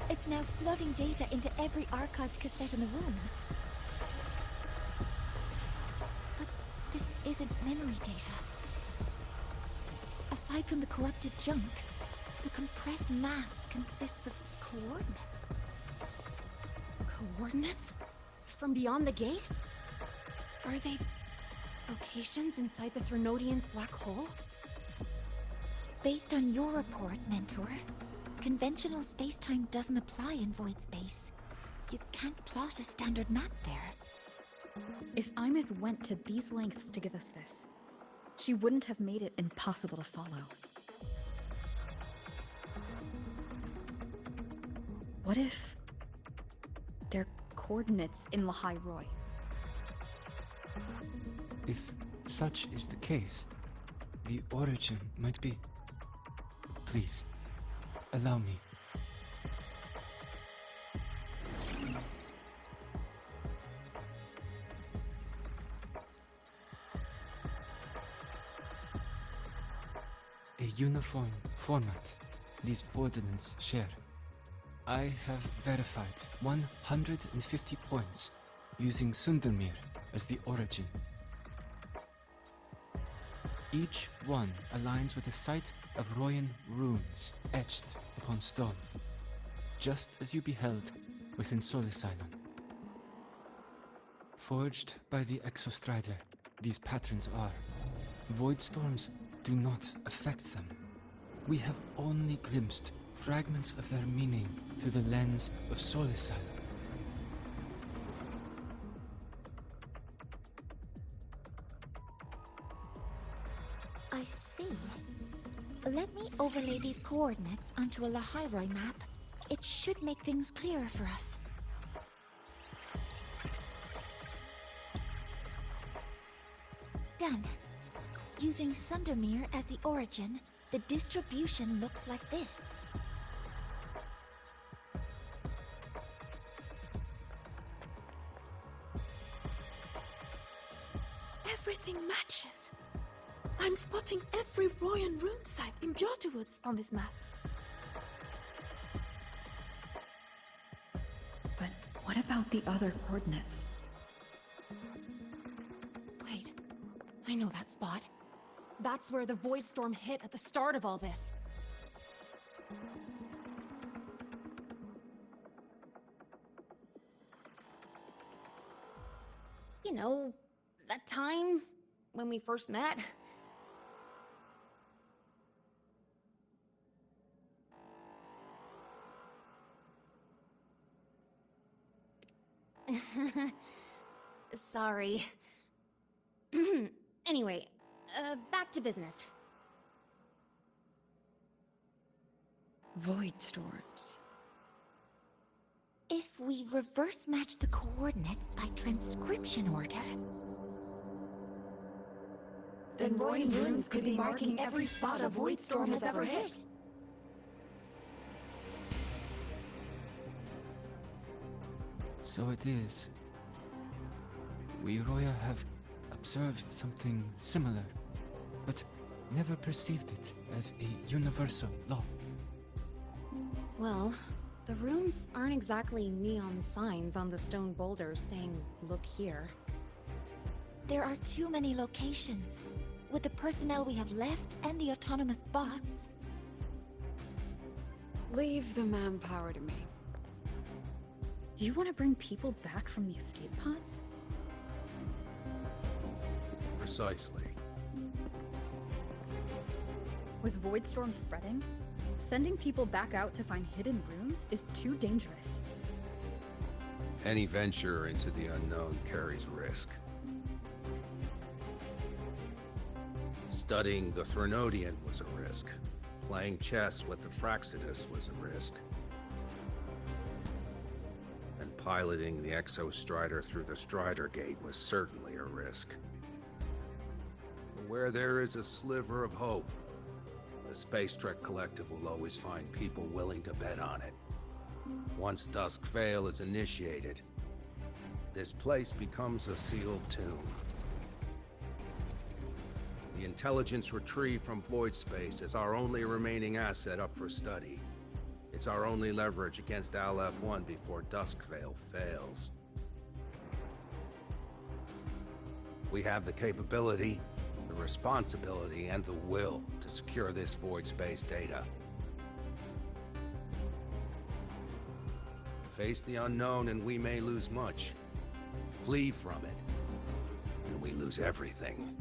It's now flooding data into every archived cassette in the room. But this isn't memory data. Aside from the corrupted junk, the compressed mass consists of coordinates. Coordinates? From beyond the gate? Are they locations inside the Threnodian's black hole? Based on your report, Mentor, conventional space-time doesn't apply in void space. You can't plot a standard map there. If Imith went to these lengths to give us this, she wouldn't have made it impossible to follow. What if they're coordinates in Lahal-Rol? If such is the case, the origin might be... Please, allow me. A uniform format these coordinates share. I have verified 150 points using Sundermere as the origin. Each one aligns with a site of Royan runes etched upon stone, just as you beheld within Solisylon. Forged by the Exostrider, these patterns are. Void storms do not affect them. We have only glimpsed fragments of their meaning through the lens of Solisylon. I see. Let me overlay these coordinates onto a Lahal-Rol map. It should make things clearer for us. Done. Using Sundermere as the origin, the distribution looks like this. Everything matches. I'm spotting every Royan rune site in Bjorterwoods on this map. But what about the other coordinates? Wait, I know that spot. That's where the void storm hit at the start of all this. You know, that time when we first met? Sorry. Anyway, back to business. Void storms. If we reverse match the coordinates by transcription order... then Royan runes could be marking every spot a void storm has ever hit. So it is. We Roya have observed something similar, but never perceived it as a universal law. Well, the runes aren't exactly neon signs on the stone boulders saying, "Look here." There are too many locations. With the personnel we have left and the autonomous bots... Leave the manpower to me. You want to bring people back from the escape pods? Precisely. With void storms spreading, Sending people back out to find hidden runes is too dangerous. Any venture into the unknown carries risk. Studying the Threnodian was a risk. Playing chess with the Fraxidus was a risk. And piloting the Exostrider through the Strider Gate was certainly a risk. But where there is a sliver of hope, the Space Trek Collective will always find people willing to bet on it. Once Dusk Vale is initiated, this place becomes a sealed tomb. The intelligence retrieved from void space is our only remaining asset up for study. It's our only leverage against Aleph-1 before Dusk Vale fails. We have the capability, the responsibility, and the will to secure this void space data. Face the unknown and we may lose much. Flee from it, and we lose everything.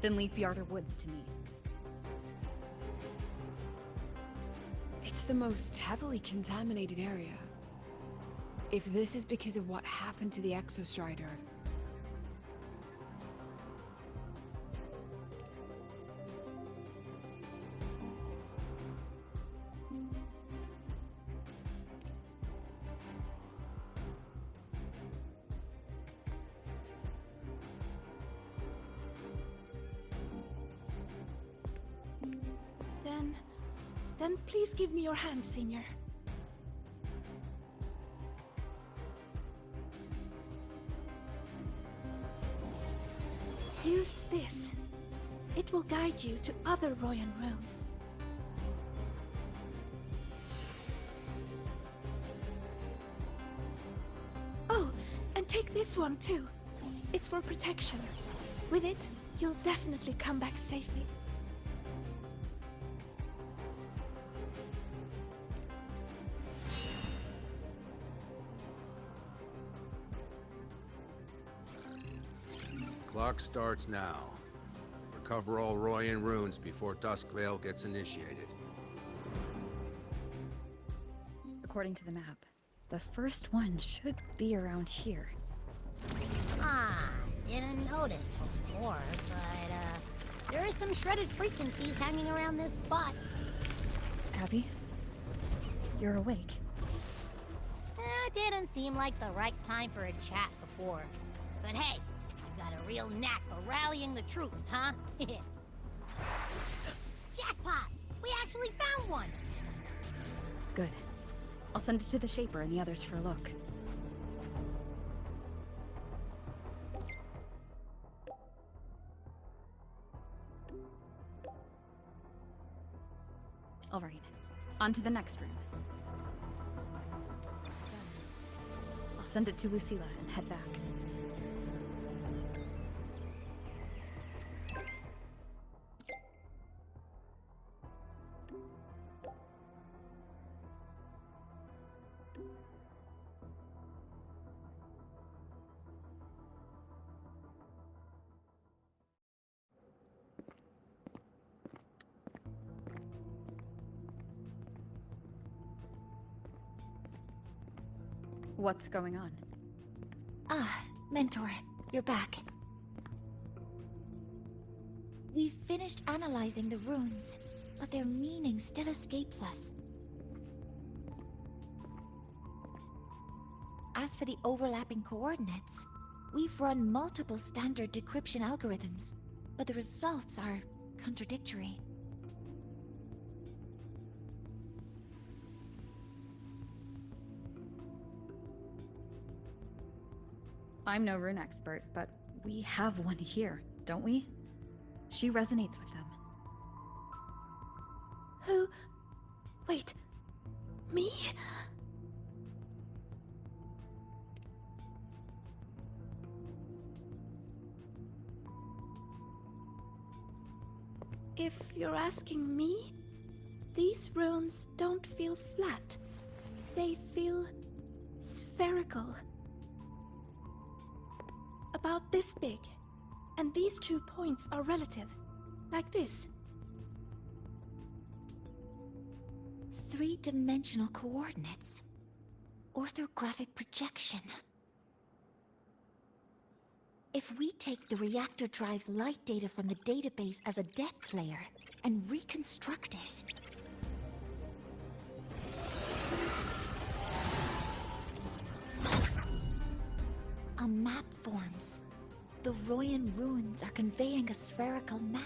Then leave the Outer Woods to me. It's the most heavily contaminated area. If this is because of what happened to the Exostrider... Then please give me your hand, Senior. Use this. It will guide you to other Royan runes. Oh, and take this one too. It's for protection. With it, you'll definitely come back safely. Clock starts now. Recover all Royan runes before Dusk Vale gets initiated. According to the map, the first one should be around here. Didn't notice before, but, there are some shredded frequencies hanging around this spot. Abby, you're awake. Didn't seem like the right time for a chat before. But hey, you've got a real knack for rallying the troops, huh? Jackpot! We actually found one! Good. I'll send it to the Shaper and the others for a look. All right, on to the next room. I'll send it to Lucilla and head back. What's going on? Ah, Mentor, you're back. We've finished analyzing the runes, but their meaning still escapes us. As for the overlapping coordinates, we've run multiple standard decryption algorithms, but the results are contradictory. I'm no rune expert, but we have one here, don't we? She resonates with them. Who? Wait. Me? If you're asking me, these runes don't feel flat. They feel spherical. About this big, and these 2 points are relative. Like this. 3-dimensional coordinates. Orthographic projection. If we take the reactor drive's light data from the database as a deck player and reconstruct it... A map forms. The Royan ruins are conveying a spherical map.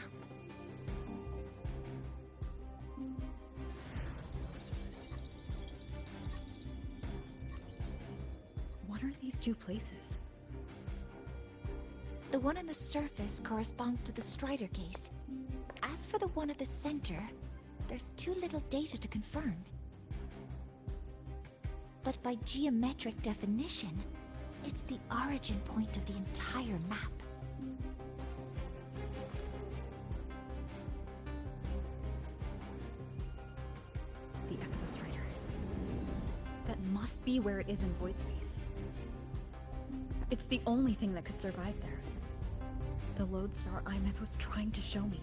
What are these two places? The one on the surface corresponds to the Strider Gate. As for the one at the center, there's too little data to confirm. But by geometric definition, it's the origin point of the entire map. The Exostrider. That must be where it is in void space. It's the only thing that could survive there. The lodestar Imeth was trying to show me.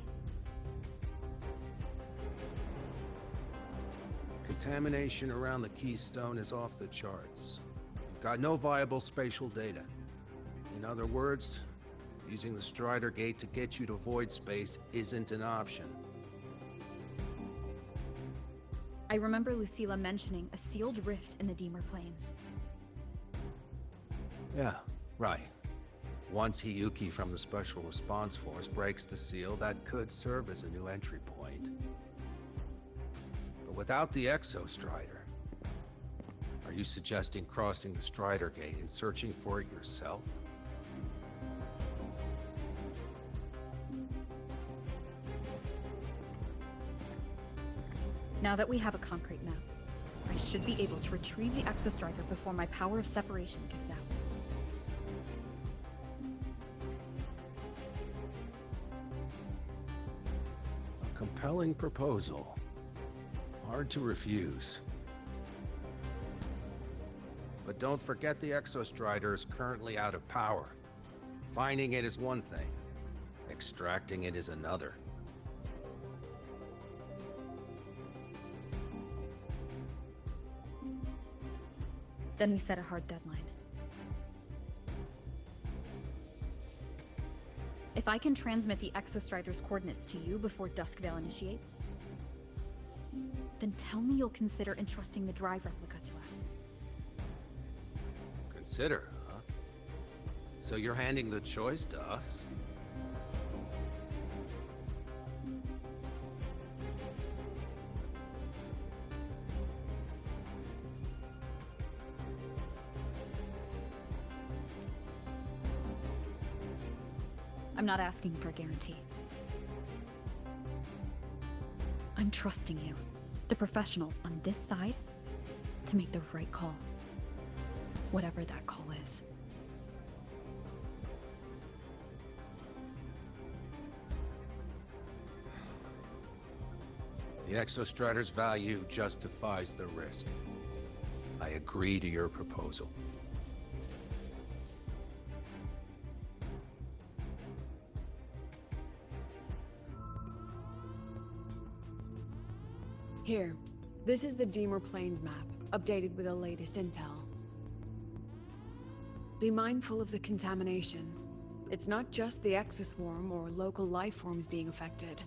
Contamination around the keystone is off the charts. You've got no viable spatial data. In other words, using the Strider Gate to get you to void space isn't an option. I remember Lucilla mentioning a sealed rift in the Deemer Plains. Yeah, right. Once Hiyuki from the Special Response Force breaks the seal, that could serve as a new entry point. But without the Exostrider, are you suggesting crossing the Strider Gate and searching for it yourself? Now that we have a concrete map, I should be able to retrieve the Exostrider before my power of separation gives out. A compelling proposal. Hard to refuse. But don't forget the Exostrider is currently out of power. Finding it is one thing. Extracting it is another. Then we set a hard deadline. If I can transmit the Exostrider's coordinates to you before Duskvale initiates, then tell me you'll consider entrusting the drive replica to us. Consider, huh? So you're handing the choice to us? I'm not asking for a guarantee. I'm trusting you, the professionals on this side, to make the right call. Whatever that call is. The Exostrider's value justifies the risk. I agree to your proposal. Here, this is the Deemer Plains map, updated with the latest intel. Be mindful of the contamination. It's not just the exoswarm or local life forms being affected.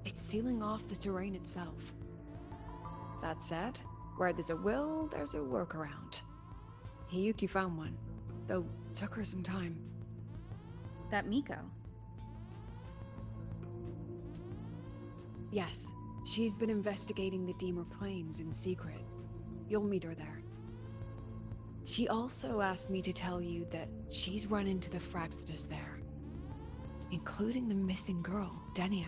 It's sealing off the terrain itself. That said, where there's a will, there's a workaround. Hiyuki found one, though took her some time. That Miko? Yes, she's been investigating the Deemer Plains in secret. You'll meet her there. She also asked me to tell you that she's run into the Fraxidus there, including the missing girl, Denia.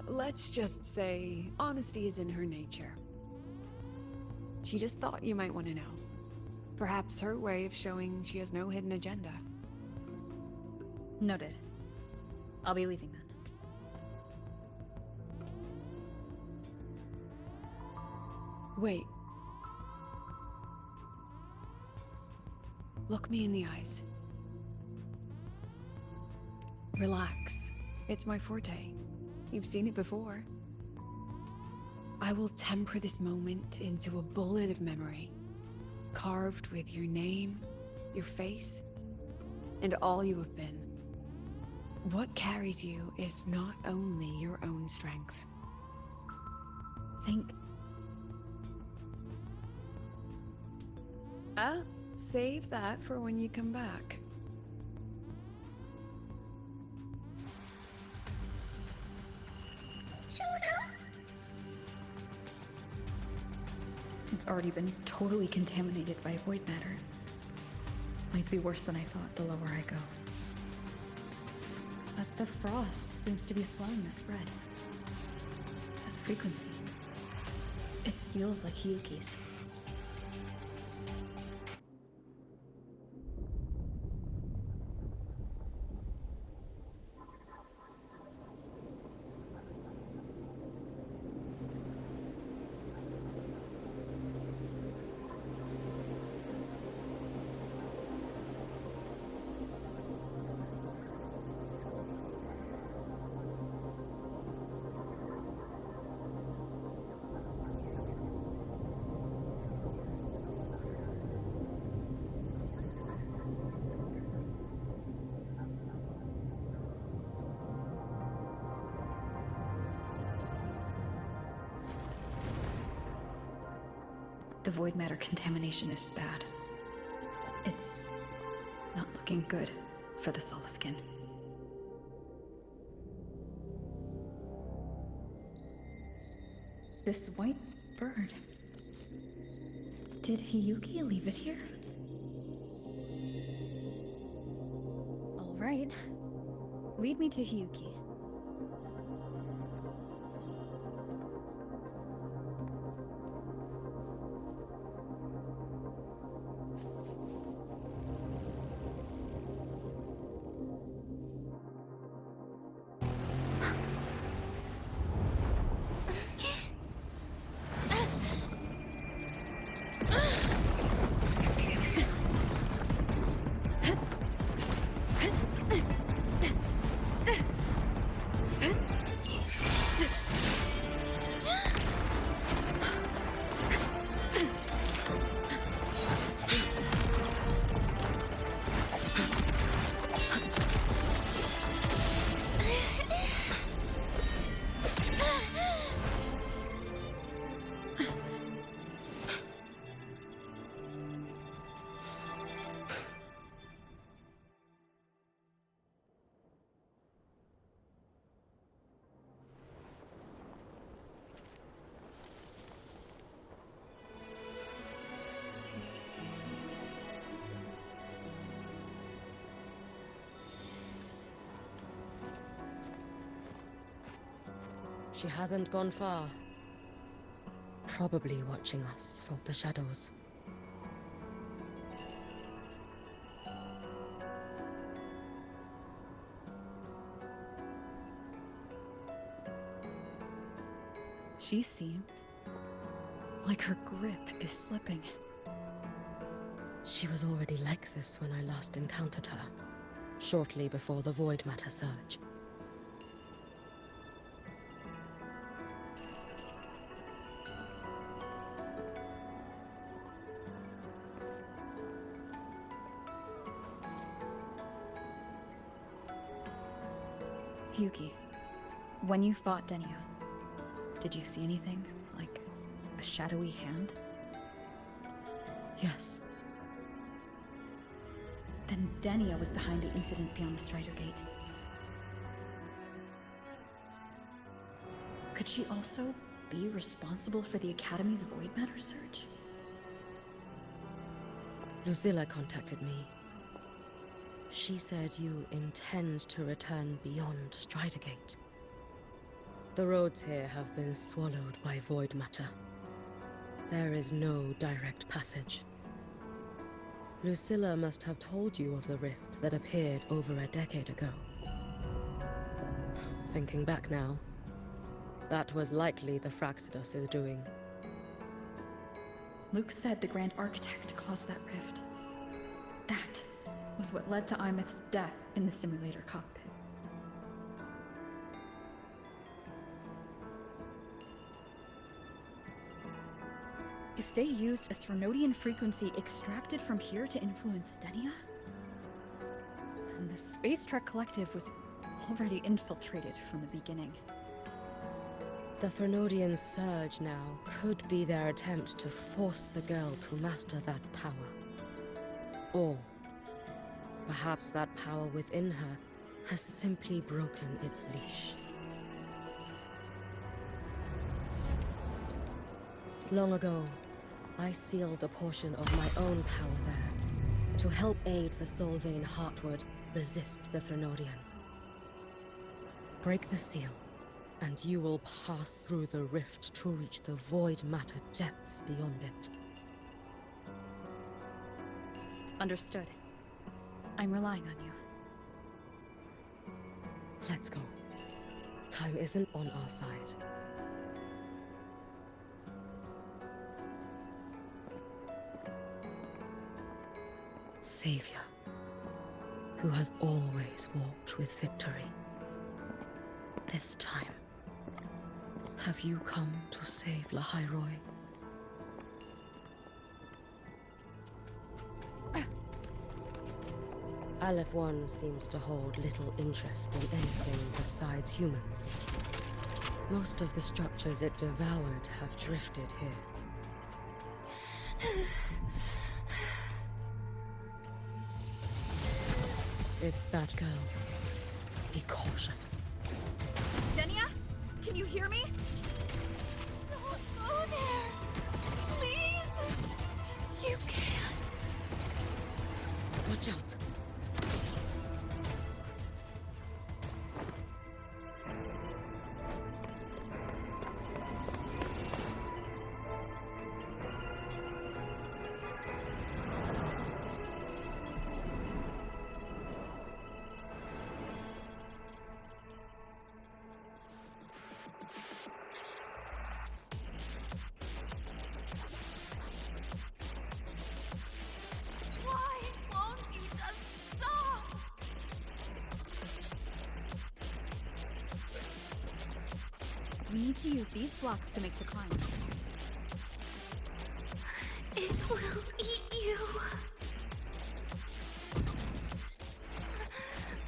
Let's just say honesty is in her nature. She just thought you might want to know. Perhaps her way of showing she has no hidden agenda. Noted. I'll be leaving then. Wait. Look me in the eyes. Relax. It's my forte. You've seen it before. I will temper this moment into a bullet of memory, carved with your name, your face, and all you have been. What carries you is not only your own strength. Think. Save that for when you come back. It's already been totally contaminated by void matter. Might be worse than I thought the lower I go. But the frost seems to be slowing the spread. That frequency. It feels like Hiyuki's. The void matter contamination is bad. It's not looking good for the Solaskin. This white bird. Did Hiyuki leave it here? All right. Lead me to Hiyuki. She hasn't gone far. Probably watching us from the shadows. She seemed like her grip is slipping. She was already like this when I last encountered her, shortly before the void matter surge. Hiyuki, when you fought Denia, did you see anything? Like a shadowy hand? Yes. Then Denia was behind the incident beyond the Strider Gate. Could she also be responsible for the Academy's void matter surge? Lucilla contacted me. She said you intend to return beyond Strider Gate. The roads here have been swallowed by void matter. There is no direct passage. Lucilla must have told you of the rift that appeared over a decade ago. Thinking back now, that was likely the Fraxidus' doing. Luke said the Grand Architect caused that rift. That was what led to Imeth's death in the simulator cockpit. If they used a Threnodian frequency extracted from here to influence Denia, then the Space Trek Collective was already infiltrated from the beginning. The Threnodian surge now could be their attempt to force the girl to master that power. Or perhaps that power within her has simply broken its leash. Long ago, I sealed a portion of my own power there to help aid the Solvane Heartwood resist the Threnodian. Break the seal, and you will pass through the rift to reach the void matter depths beyond it. Understood. I'm relying on you. Let's go. Time isn't on our side. Savior, who has always walked with victory. This time, have you come to save Lahal-Rol? Aleph-1 seems to hold little interest in anything besides humans. Most of the structures it devoured have drifted here. It's that girl. Be cautious. Denia? Can you hear me? Don't go there! Please! You can't! Watch out! Why won't you just stop? We need to use these blocks to make the climb. It will eat you.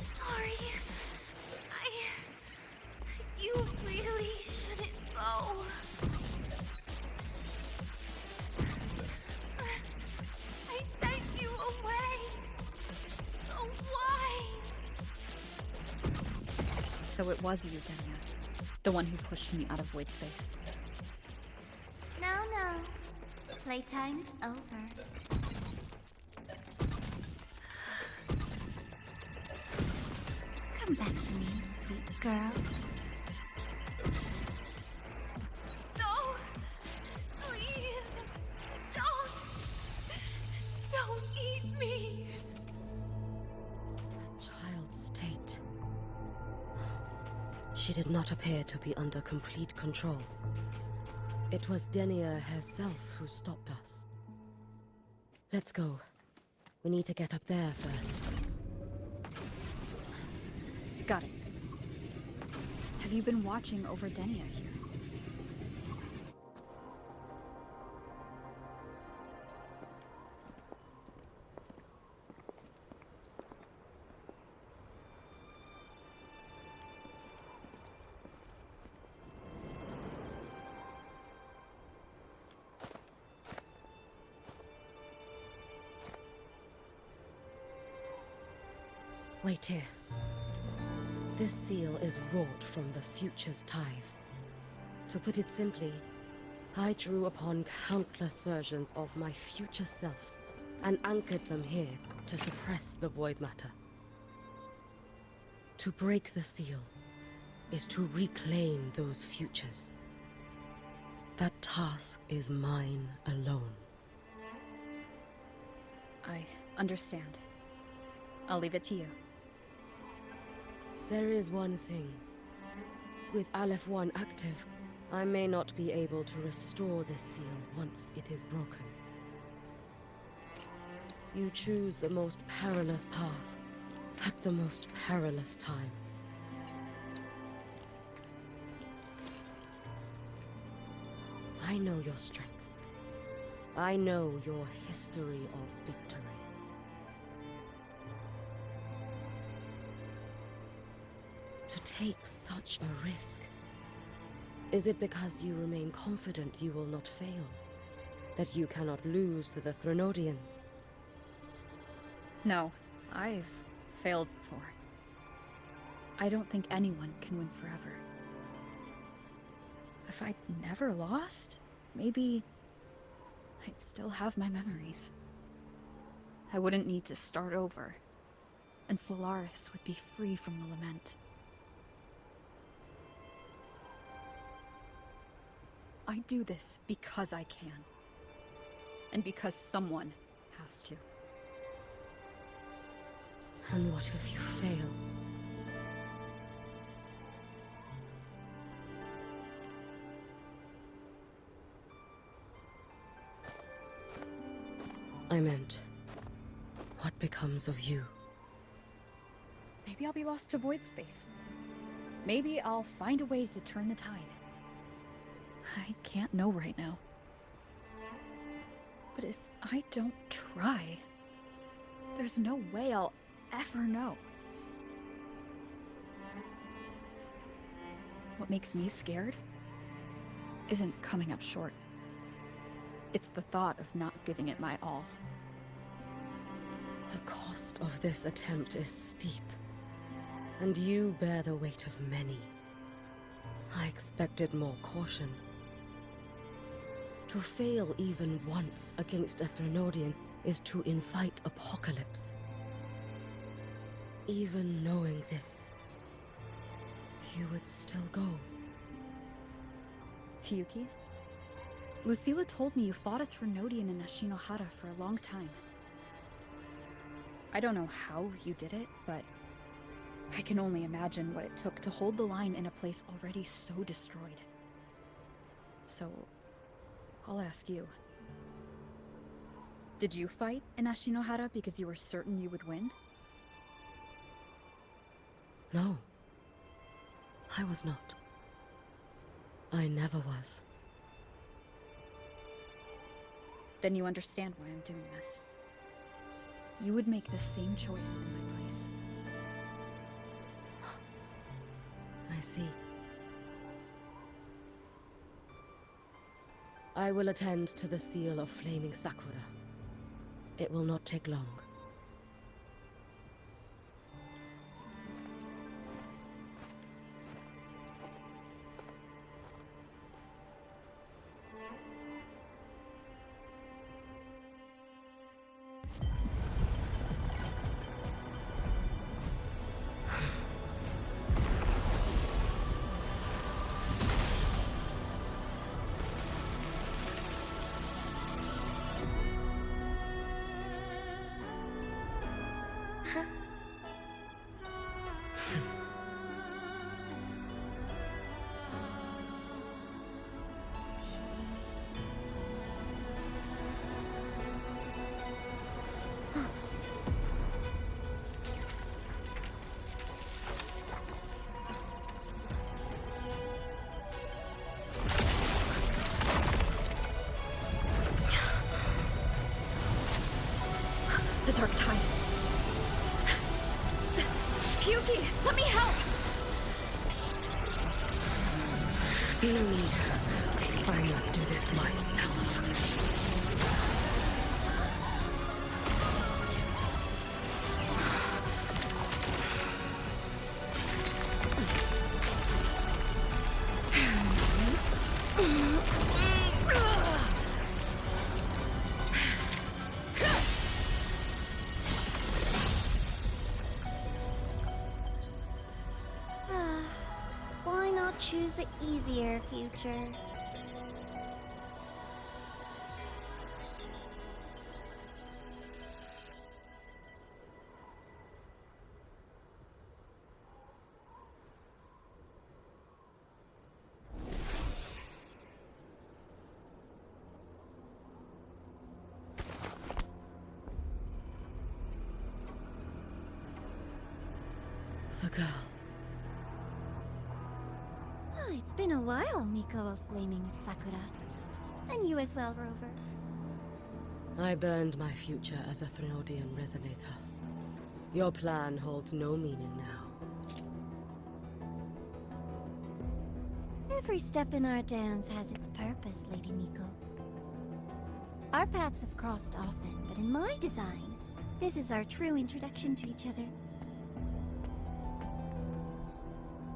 Sorry. You really shouldn't go. I sent you away. So why? So it was you, Denia. The one who pushed me out of void space. No. Playtime's over. Come back to me, sweet girl. No! Please! Don't eat me! Child's state. She did not appear to be under complete control. It was Denia herself who stopped us. Let's go. We need to get up there first. Got it. Have you been watching over Denia here? Wait here. This seal is wrought from the future's tithe. To put it simply, I drew upon countless versions of my future self and anchored them here to suppress the void matter. To break the seal is to reclaim those futures. That task is mine alone. I understand. I'll leave it to you. There is one thing. With Aleph-1 active, I may not be able to restore this seal once it is broken. You choose the most perilous path at the most perilous time. I know your strength. I know your history of victory. To take such a risk. Is it because you remain confident you will not fail? That you cannot lose to the Threnodians? No, I've failed before. I don't think anyone can win forever. If I'd never lost, maybe I'd still have my memories. I wouldn't need to start over, and Solaris would be free from the lament. I do this because I can, and because someone has to. And what if you fail? I meant, what becomes of you? Maybe I'll be lost to void space. Maybe I'll find a way to turn the tide. I can't know right now. But if I don't try, there's no way I'll ever know. What makes me scared isn't coming up short. It's the thought of not giving it my all. The cost of this attempt is steep, and you bear the weight of many. I expected more caution. To fail even once against a Threnodian is to invite apocalypse. Even knowing this, you would still go. Hiyuki? Lucilla told me you fought a Threnodian in Ashinohara for a long time. I don't know how you did it, but I can only imagine what it took to hold the line in a place already so destroyed. So, I'll ask you. Did you fight in Ashinohara because you were certain you would win? No. I was not. I never was. Then you understand why I'm doing this. You would make the same choice in my place. I see. I will attend to the seal of Flaming Sakura. It will not take long. The Dark Tide. Yuki, let me help! No need. I must do this myself. Why not choose the easier future? The girl. Oh, it's been a while, Miko of Flaming Sakura. And you as well, Rover. I burned my future as a Threnodian resonator. Your plan holds no meaning now. Every step in our dance has its purpose, Lady Miko. Our paths have crossed often, but in my design, this is our true introduction to each other.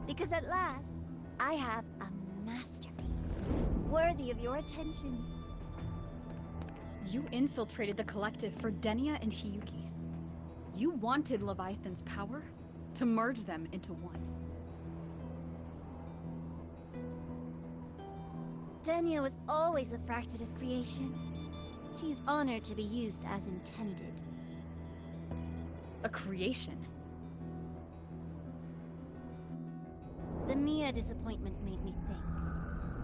Because at last, I have a masterpiece, worthy of your attention. You infiltrated the Collective for Denia and Hiyuki. You wanted Leviathan's power to merge them into one. Denia was always a Fractidus creation. She's honored to be used as intended. A creation? The Mia disappointment made me think.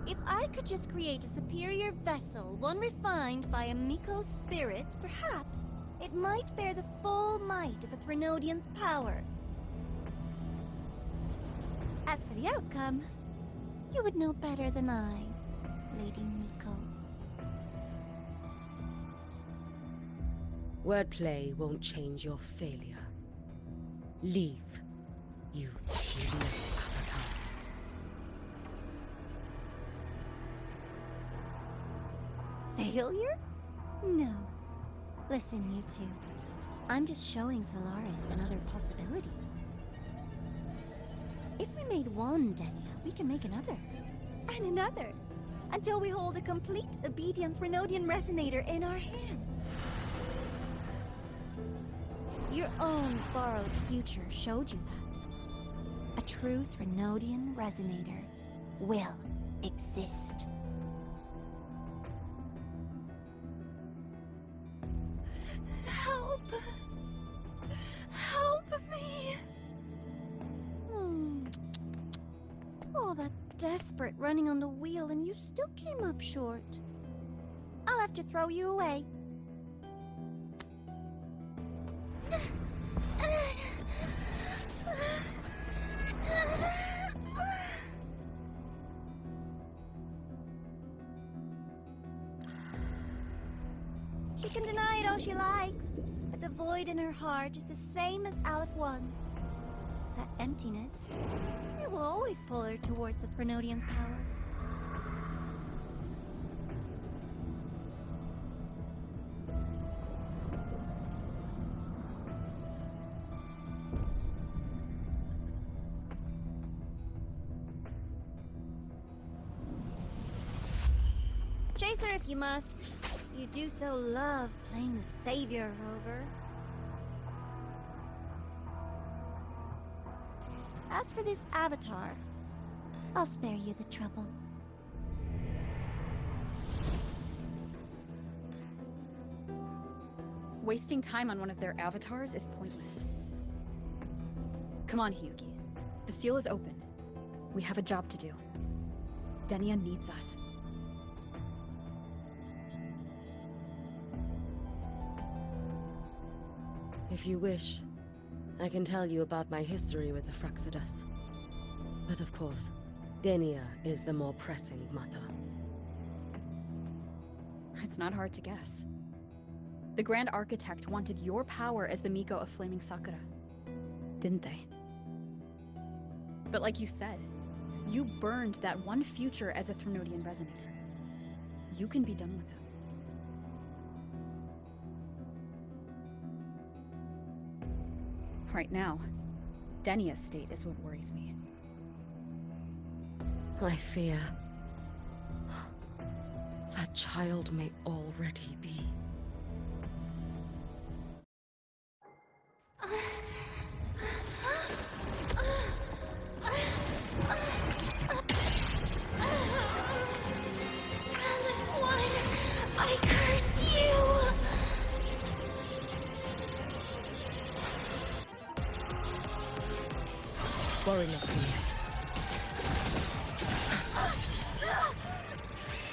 If I could just create a superior vessel, one refined by a Miko spirit, perhaps it might bear the full might of a Threnodian's power. As for the outcome, you would know better than I, Lady Miko. Wordplay won't change your failure. Leave, you tedious avatar. Failure? No. Listen, you two. I'm just showing Solaris another possibility. If we made one Denia, we can make another. And another. Until we hold a complete obedient Threnodian resonator in our hands. Your own borrowed future showed you that. A true Threnodian resonator will exist. Help! Help me! All that desperate running on the wheel and you still came up short. I'll have to throw you away. She can deny it all she likes, but the void in her heart is the same as Aleph One's. That emptiness, it will always pull her towards the Threnodian's power. Chase her if you must. You do so love playing the savior, Rover. As for this avatar, I'll spare you the trouble. Wasting time on one of their avatars is pointless. Come on, Hiyuki. The seal is open. We have a job to do. Denia needs us. If you wish, I can tell you about my history with the Fractidus. But of course, Denia is the more pressing matter. It's not hard to guess. The Grand Architect wanted your power as the Miko of Flaming Sakura, didn't they? But like you said, you burned that one future as a Threnodian resonator. You can be done with it. Right now, Denia's state is what worries me. I fear that child may already be. Aleph One, I curse you! Worry not for me.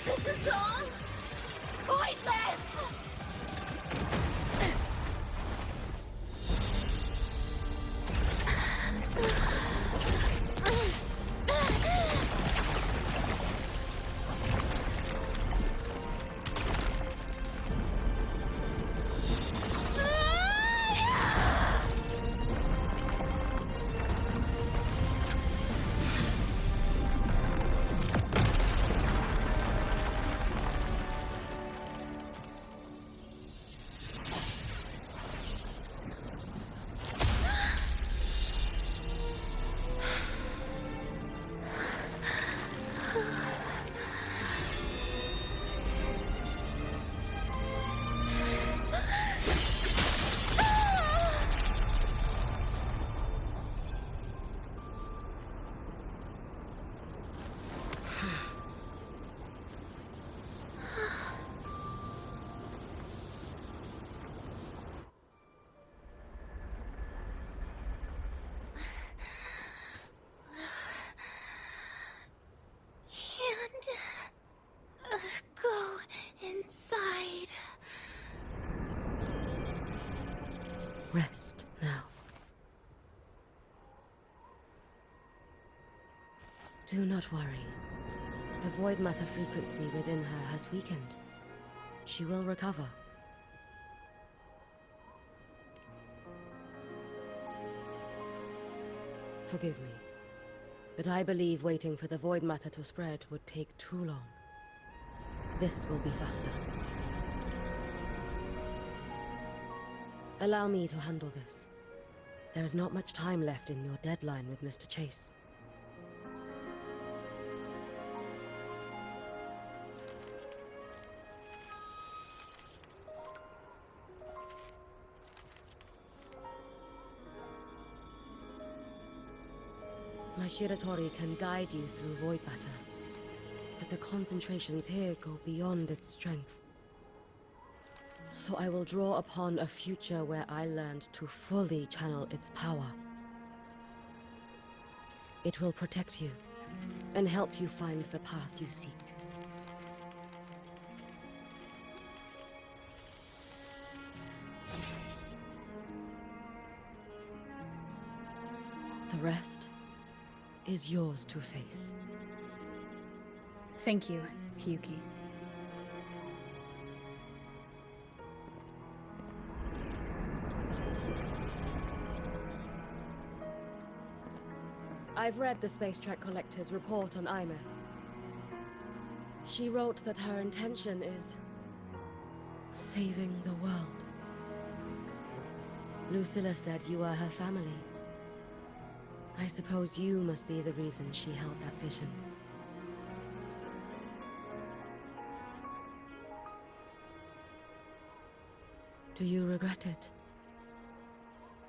This is all pointless! Do not worry. The void matter frequency within her has weakened. She will recover. Forgive me, but I believe waiting for the void matter to spread would take too long. This will be faster. Allow me to handle this. There is not much time left in your deadline with Mr. Chase. My Shiratori can guide you through void matter, but the concentrations here go beyond its strength. So I will draw upon a future where I learned to fully channel its power. It will protect you and help you find the path you seek. The rest is yours to face. Thank you, Hiyuki. I've read the Space Track Collector's report on Imeth. She wrote that her intention is saving the world. Lucilla said you are her family. I suppose you must be the reason she held that vision. Do you regret it?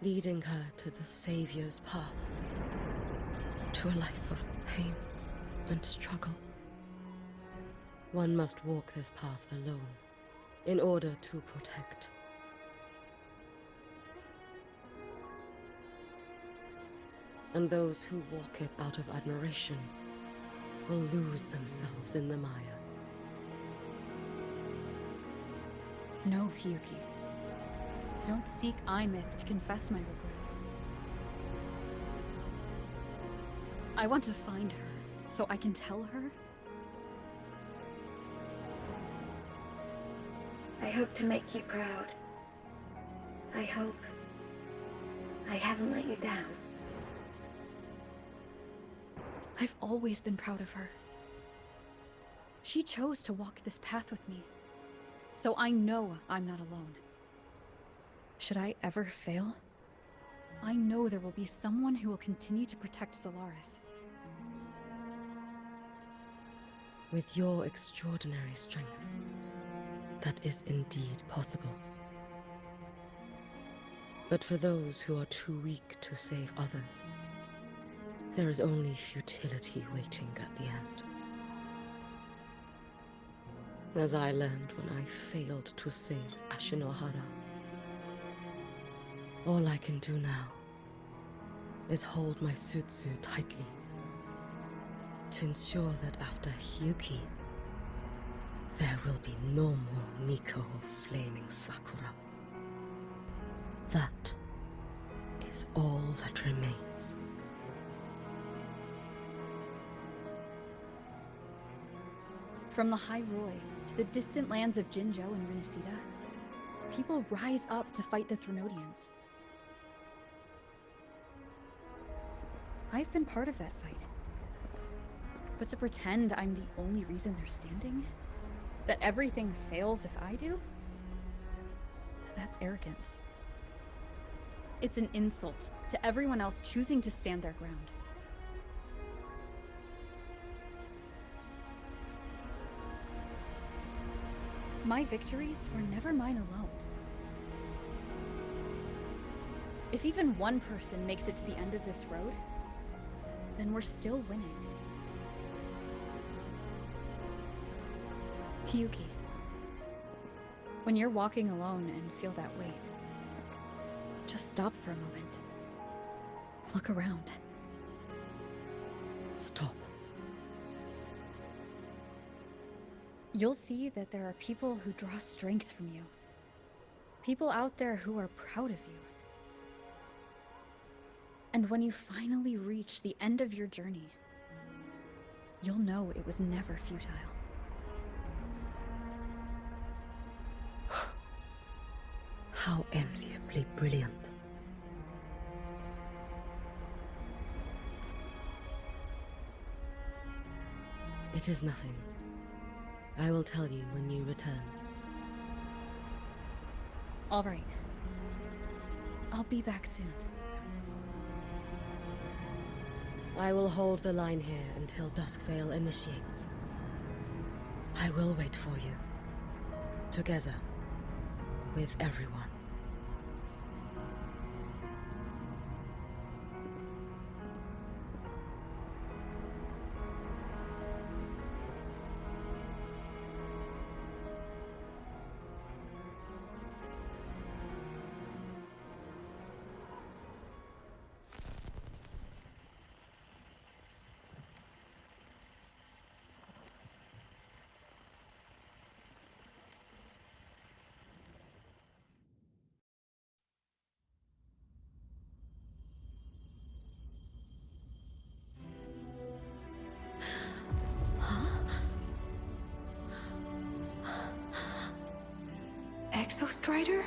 Leading her to the Savior's path? To a life of pain and struggle? One must walk this path alone in order to protect. And those who walk it out of admiration will lose themselves in the mire. No, Hiyuki. I don't seek Imeth to confess my regrets. I want to find her, so I can tell her. I hope to make you proud. I hope I haven't let you down. I've always been proud of her. She chose to walk this path with me, so I know I'm not alone. Should I ever fail, I know there will be someone who will continue to protect Estelares. With your extraordinary strength, that is indeed possible. But for those who are too weak to save others, there is only futility waiting at the end. As I learned when I failed to save Ashinohara. All I can do now is hold my Sutsu tightly to ensure that after Hiyuki, there will be no more Miko of Flaming Sakura. That is all that remains. From the Lahal-Rol to the distant lands of Jinzhou and Renesita, people rise up to fight the Threnodians. I've been part of that fight. But to pretend I'm the only reason they're standing? That everything fails if I do? That's arrogance. It's an insult to everyone else choosing to stand their ground. My victories were never mine alone. If even one person makes it to the end of this road, then we're still winning. Hiyuki, when you're walking alone and feel that weight, just stop for a moment. Look around. Stop. You'll see that there are people who draw strength from you. People out there who are proud of you. And when you finally reach the end of your journey, you'll know it was never futile. How enviably brilliant. It is nothing. I will tell you when you return. All right. I'll be back soon. I will hold the line here until Duskvale initiates. I will wait for you. Together. With everyone. Exostrider?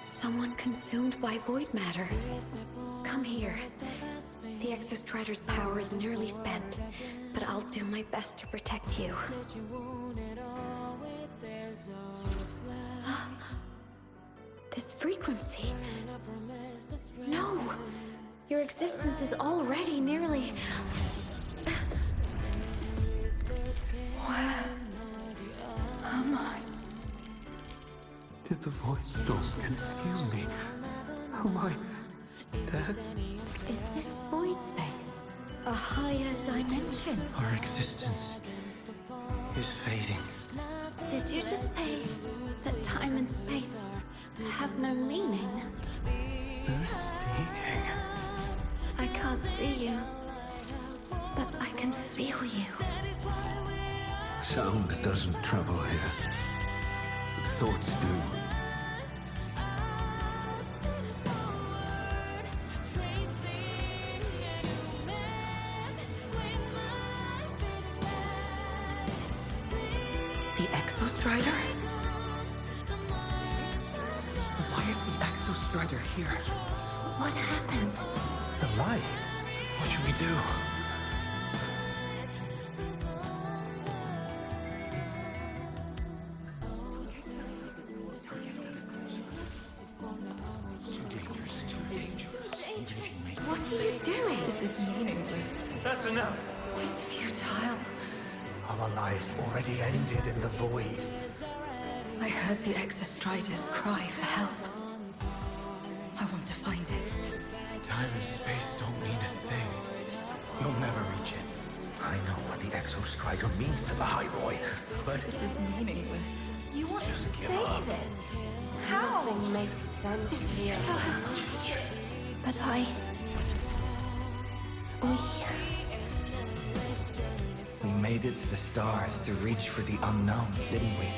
Someone consumed by void matter. Come here. The Exostrider's power is nearly spent, but I'll do my best to protect you. This frequency. No! Your existence is already nearly... Where am I? Did the void storm consume me? Am I dead? Is this void space a higher dimension? Our existence is fading. Did you just say that time and space have no meaning? Who's speaking? I can't see you, but I can feel you. Sound doesn't travel here. Thoughts do. The Exostrider? Why is the Exostrider here? What happened? The light. What should we do? What are you doing? This is meaningless. That's enough. It's futile. Our lives already ended in the void. I heard the Exostrider's cry for help. I want to find it. Time and space don't mean a thing. You'll never reach it. I know what the Exostrider means to Lahal-Rol, but This is meaningless. You want Just to give save up. it? How? Nothing makes sense here. But we made it to the stars to reach for the unknown, didn't we?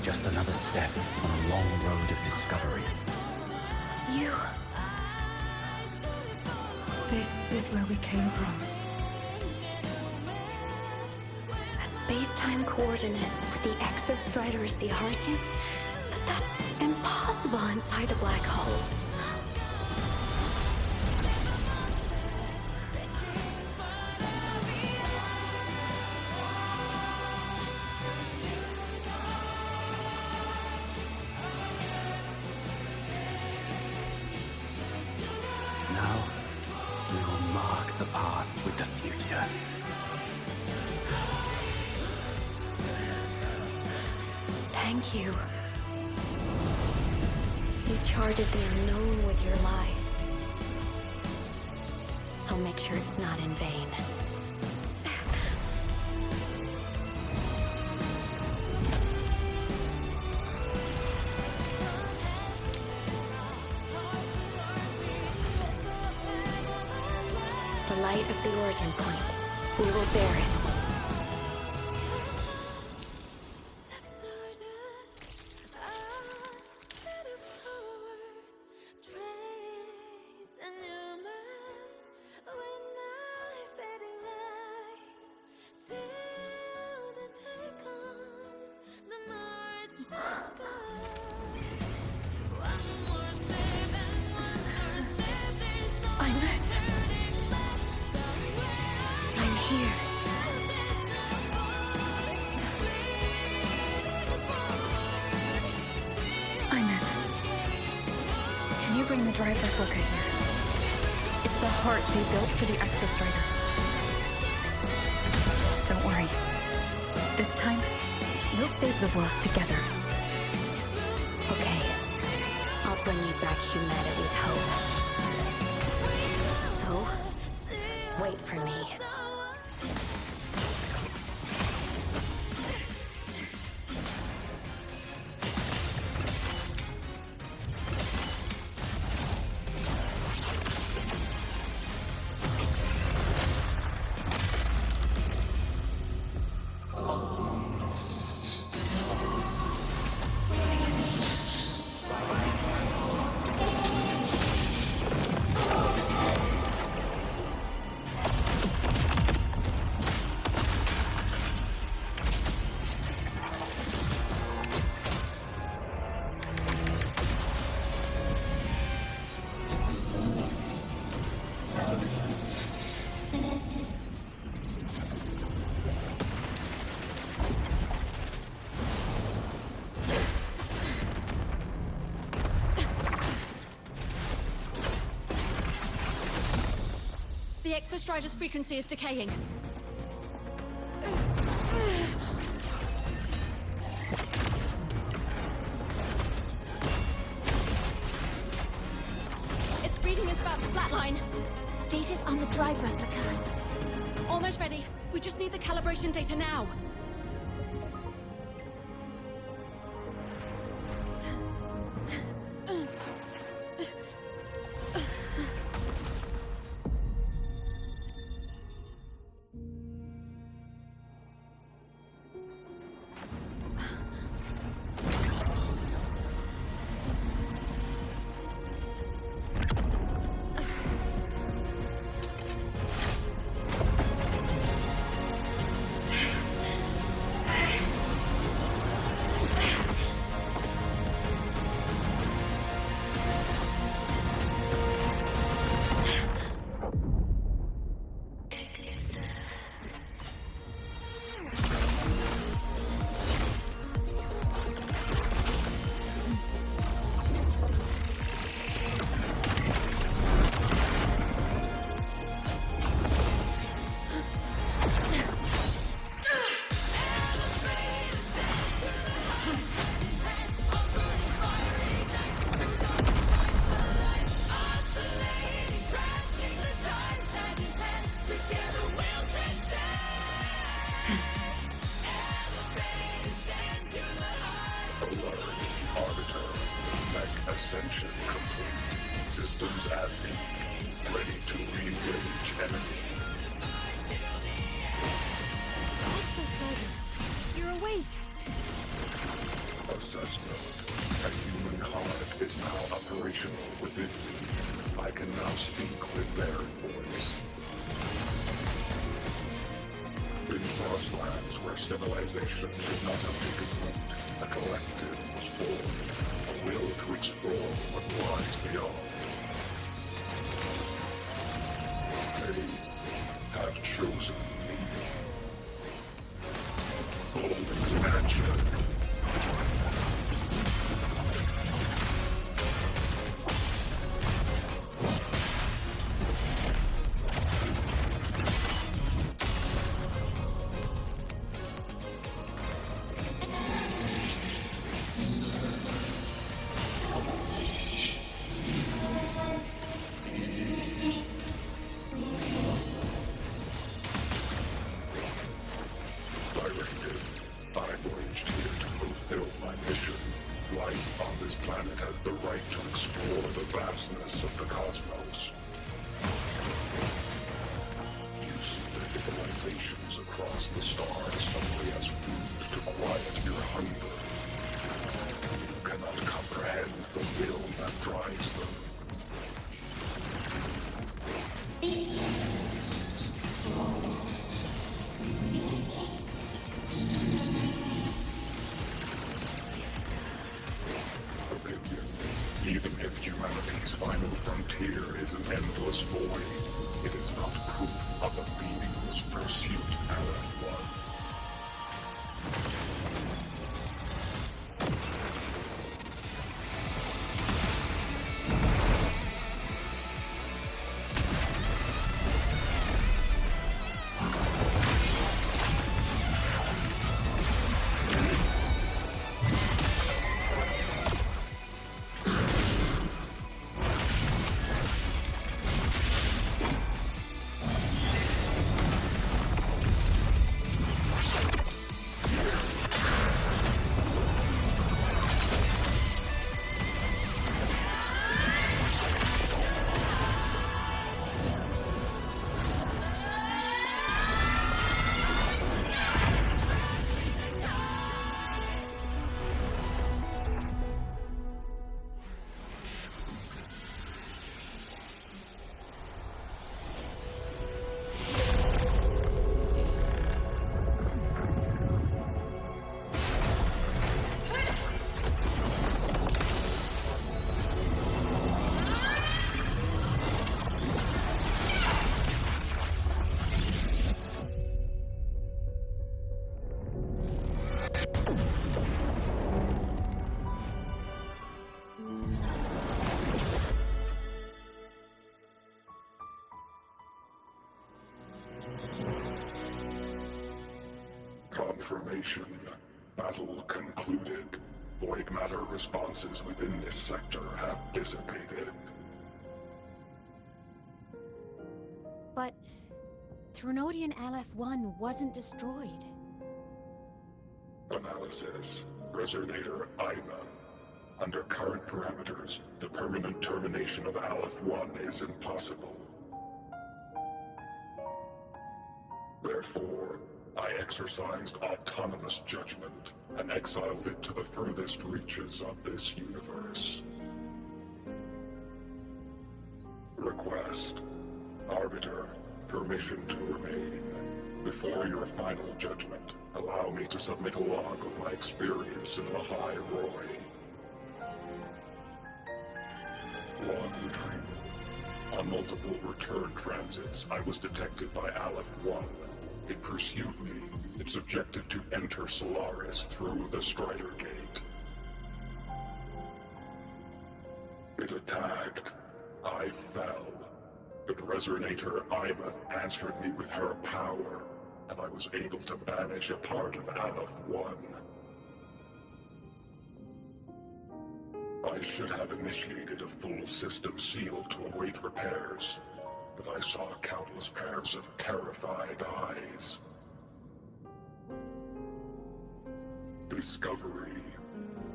Just another step on a long road of discovery. you... This is where we came from. A space-time coordinate with the Exostrider as the origin? But that's impossible inside a black hole. Now, we will mark the past with the future. Thank you. You charted the unknown with your lies. I'll make sure it's not in vain. The light of the origin point. We will bear it. Bring the drive replica here. It's the heart they built for the Exostrider. Don't worry. This time, we'll save the world together. Okay. I'll bring you back humanity's hope. So, wait for me. The Exostrider's frequency is decaying. Its reading is about to flatline. Status on the drive replica. Almost ready. We just need the calibration data now. Ascension complete. Systems at peak. Ready to re-engage enemy. Exostrider, you're awake. Assessment. A human heart is now operational within me. I can now speak with their voice. In Frostlands, where civilization should not have taken root, a collective was born. A will to explore what lies beyond. They have chosen me. Full expansion. right to explore the vastness of the cosmos. You see the civilizations across the stars simply as food to quiet your hunger. You cannot comprehend the will that drives them. Even if humanity's final frontier is an endless void, it is not proof of a meaningless pursuit, LF1. Confirmation. Battle concluded. Void matter responses within this sector have dissipated. But Threnodian LF1 wasn't destroyed. Analysis. Resonator Imath. Under current parameters, the permanent termination of LF1 is impossible. Therefore, I exercised autonomous judgment and exiled it to the furthest reaches of this universe. Request. Arbiter, permission to remain. Before your final judgment, allow me to submit a log of my experience in Lahal-Rol. Log retrieval. On multiple return transits, I was detected by LF1. It pursued me, its objective to enter Solaris through the Strider Gate. It attacked. I fell. But Resonator Imath answered me with her power, and I was able to banish a part of LF1. I should have initiated a full system seal to await repairs, but I saw countless pairs of terrified eyes. Discovery.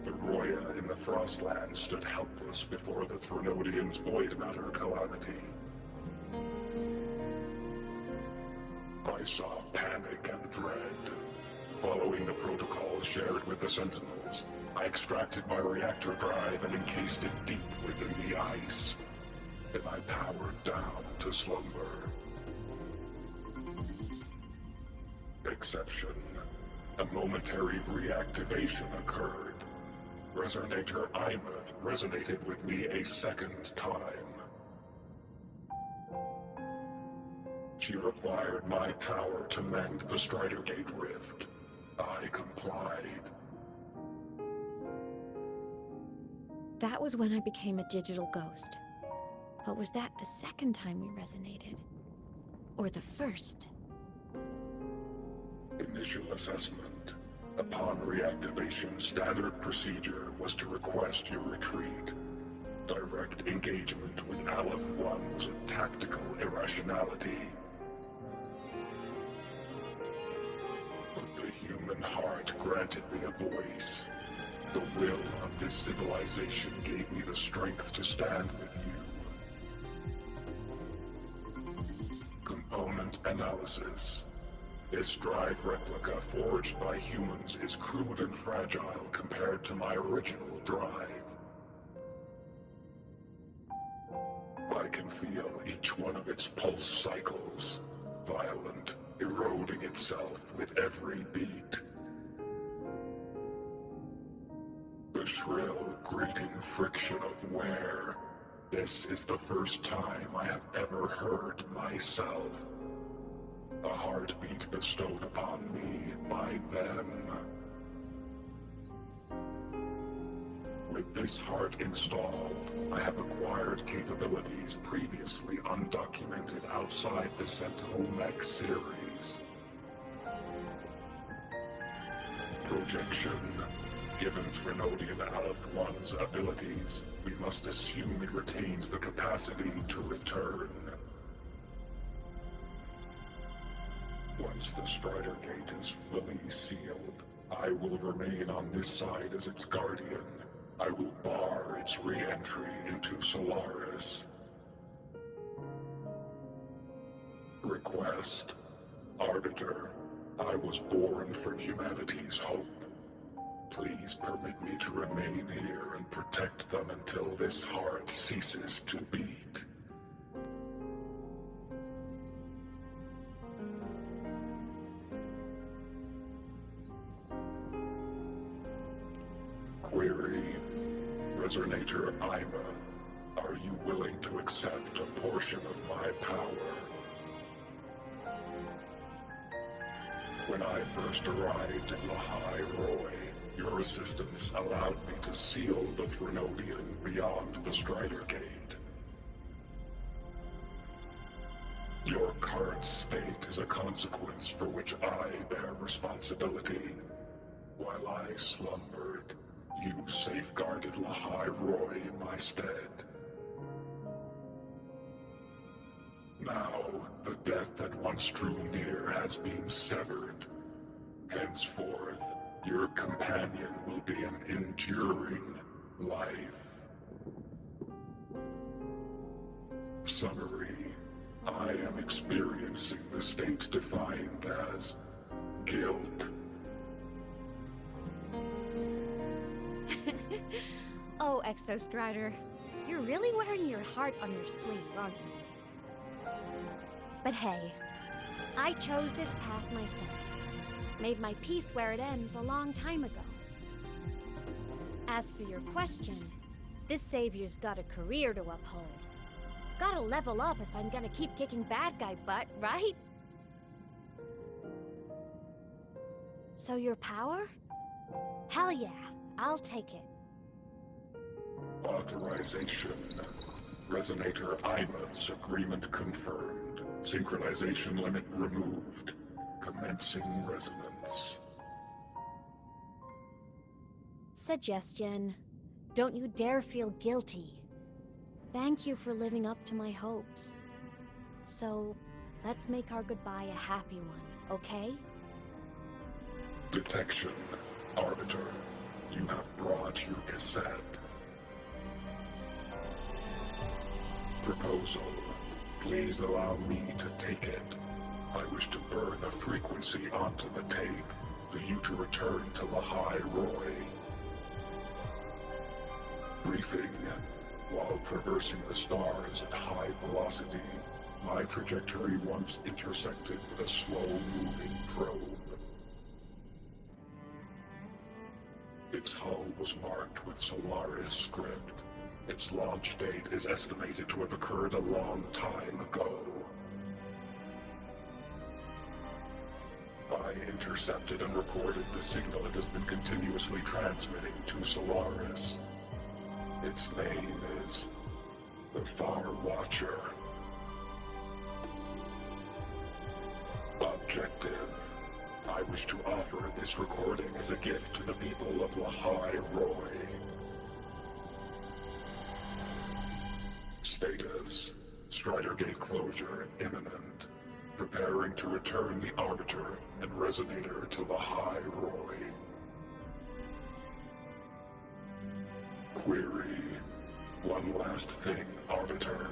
The Roya in the Frostlands stood helpless before the Threnodians' void matter calamity. I saw panic and dread. Following the protocols shared with the Sentinels, I extracted my reactor drive and encased it deep within the ice. Then I powered down to slumber. Exception. A momentary reactivation occurred. Resonator Imath resonated with me a second time. She required my power to mend the Strider Gate rift. I complied. That was when I became a digital ghost. But was that the second time we resonated? Or the first? Initial assessment. Upon reactivation, standard procedure was to request your retreat. Direct engagement with LF1 was a tactical irrationality. But the human heart granted me a voice. The will of this civilization gave me the strength to stand with you. Component analysis. This drive replica forged by humans is crude and fragile compared to my original drive. I can feel each one of its pulse cycles, violent, eroding itself with every beat. The shrill, grating friction of wear. This is the first time I have ever heard myself. A heartbeat bestowed upon me by them. With this heart installed, I have acquired capabilities previously undocumented outside the Sentinel Mech series. Projection. Given Trinodian Aleph 1's abilities, we must assume it retains the capacity to return. Once the Strider Gate is fully sealed, I will remain on this side as its guardian. I will bar its re-entry into Solaris. Request. Arbiter, I was born from humanity's hope. Please permit me to remain here and protect them until this heart ceases to beat. Query. Resonator Imuth, are you willing to accept a portion of my power? When I first arrived in Lahal-Rol, your assistance allowed me to seal the Trinodian beyond the Strider Gate. Your current state is a consequence for which I bear responsibility. While I slumbered, you safeguarded Lahal-Rol in my stead. Now, the death that once drew near has been severed. Henceforth, your companion will be an enduring life. Summary. I am experiencing the state defined as guilt. Oh, Exostrider, you're really wearing your heart on your sleeve, aren't you? But hey, I chose this path myself. Made my peace where it ends a long time ago. As for your question, this savior's got a career to uphold. Gotta level up if I'm gonna keep kicking bad guy butt, right? So your power? Hell yeah, I'll take it. Authorization. Resonator Imuth's agreement confirmed. Synchronization limit removed. Commencing resonance. Suggestion. Don't you dare feel guilty. Thank you for living up to my hopes. So, let's make our goodbye a happy one, okay? Detection. Arbiter, you have brought your cassette. Proposal. Please allow me to take it. I wish to burn a frequency onto the tape for you to return to Lahal-Rol. Briefing. While traversing the stars at high velocity, my trajectory once intersected with a slow-moving probe. Its hull was marked with Solaris script. Its launch date is estimated to have occurred a long time ago. I intercepted and recorded the signal it has been continuously transmitting to Solaris. Its name is the Far Watcher. Objective. I wish to offer this recording as a gift to the people of Lahal-Rol. Status. Strider Gate closure imminent. Preparing to return the Arbiter and Resonator to Lahal-Rol. One last thing, Arbiter.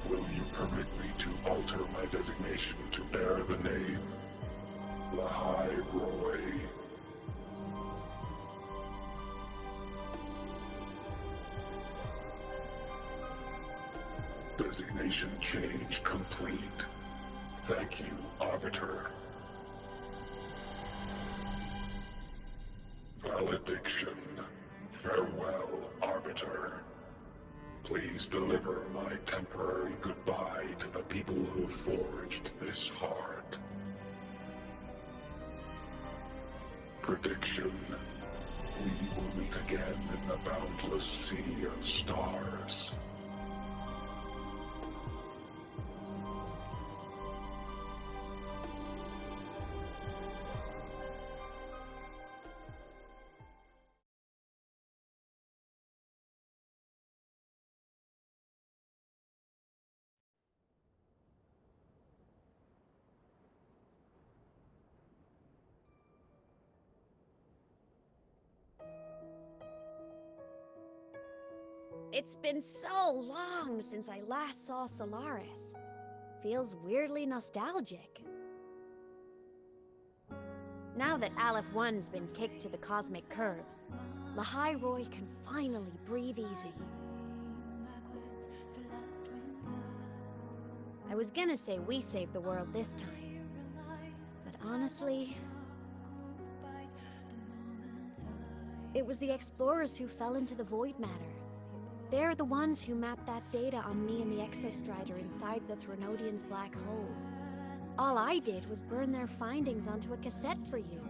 Will you permit me to alter my designation to bear the name Lahal-Rol? Designation change complete. Thank you, Arbiter. Valediction. Farewell, Arbiter. Please deliver my temporary goodbye to the people who forged this heart. Prediction. We will meet again in the boundless sea of stars. It's been so long since I last saw Estelares. Feels weirdly nostalgic. Now that Aleph 1's been kicked to the cosmic curb, Lahal-Rol can finally breathe easy. I was gonna say we saved the world this time, but honestly, it was the explorers who fell into the void matter. They're the ones who mapped that data on me and the Exostrider inside the Threnodian's black hole. All I did was burn their findings onto a cassette for you.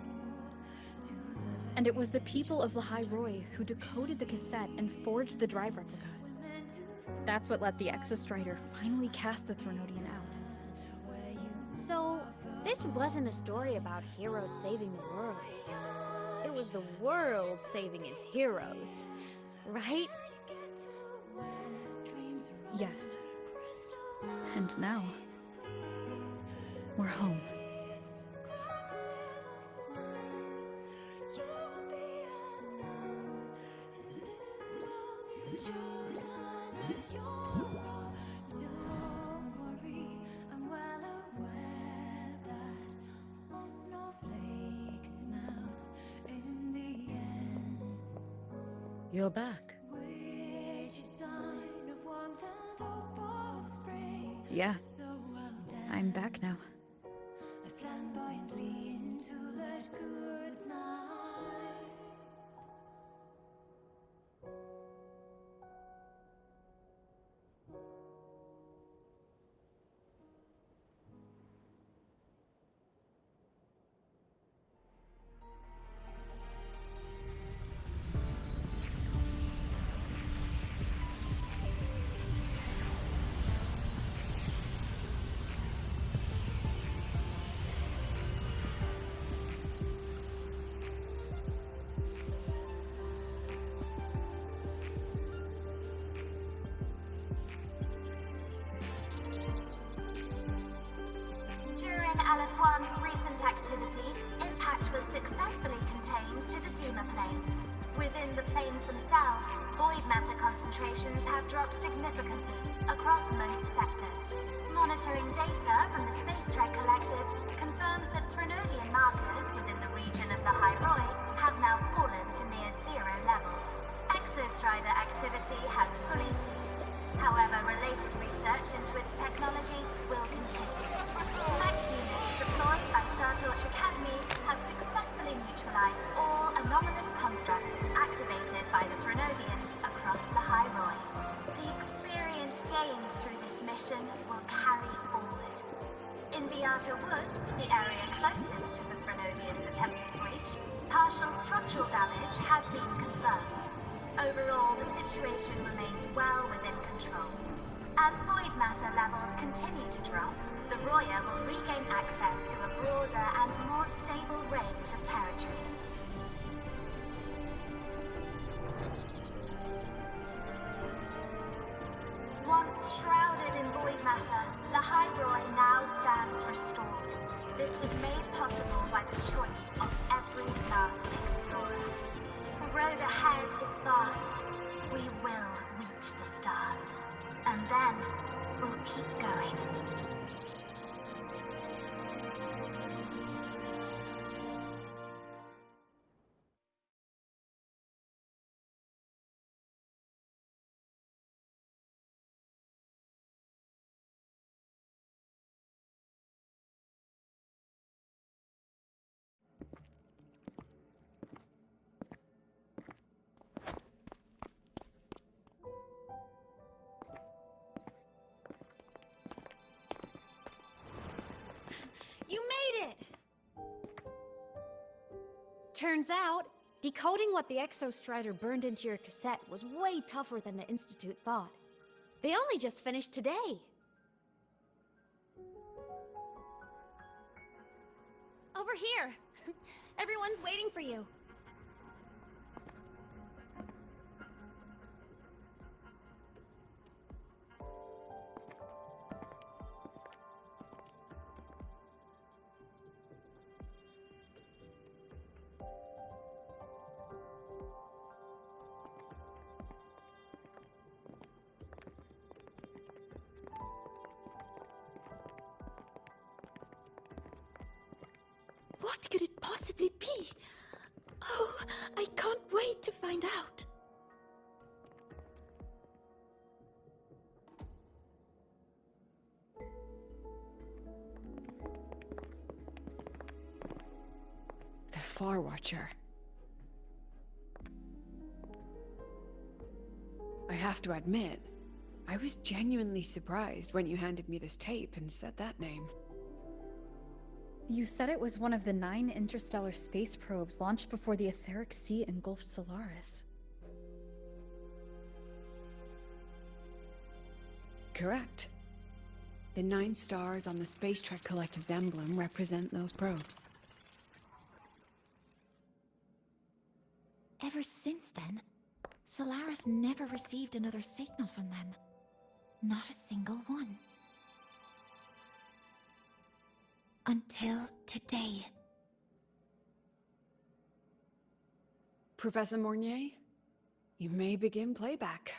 And it was the people of Lahal-Rol who decoded the cassette and forged the drive replica. That's what let the Exostrider finally cast the Threnodian out. So, this wasn't a story about heroes saving the world. It was the world saving its heroes, right? Yes. And now, we're home. You're back. Yeah. I'm back now. Aleph 1's recent activity, impact was successfully contained to the Dima planes. Within the planes themselves, void matter concentrations have dropped significantly across most sectors. Monitoring data from the Space Trek Collective confirms that Threnodian markers within the region of Lahal-Rol have now fallen to near zero levels. Exostrider activity has fully ceased. However, related research into its technology will continue. Max units deployed by Star Torch Academy have successfully neutralized all anomalous constructs activated by the Threnodians across Lahal-Rol. The experience gained through this mission will carry forward. In the Outer Woods, the area closest to the Threnodians' attempted breach, partial structural damage has been confirmed. Overall, the situation remains well within control. As void matter levels continue to drop, the Roya will regain access to a broader and more stable range of territory. Once shrouded in void matter, Lahal-Rol now stands restored. This was made possible by the choice of every last explorer. The road ahead is vast. We will reach the Keep going. You made it! Turns out, decoding what the Exostrider burned into your cassette was way tougher than the Institute thought. They only just finished today. Over here! Everyone's waiting for you. What could it possibly be? Oh, I can't wait to find out. The Far Watcher. I have to admit, I was genuinely surprised when you handed me this tape and said that name. You said it was one of the 9 interstellar space probes launched before the etheric sea engulfed Solaris. Correct. The 9 stars on the Space Trek Collective's emblem represent those probes. Ever since then, Solaris never received another signal from them. Not a single one. Until today. Professor Mornier, you may begin playback.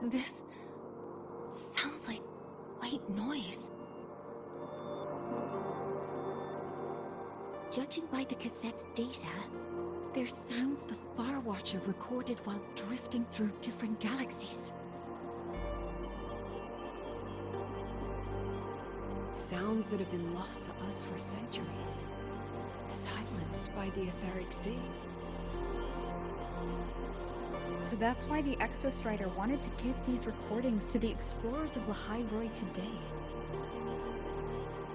This sounds like white noise. Judging by the cassette's data, they're sounds the Far Watcher recorded while drifting through different galaxies. Sounds that have been lost to us for centuries. Silenced by the etheric sea. So that's why the Exostrider wanted to give these recordings to the explorers of Lahal-Rol today.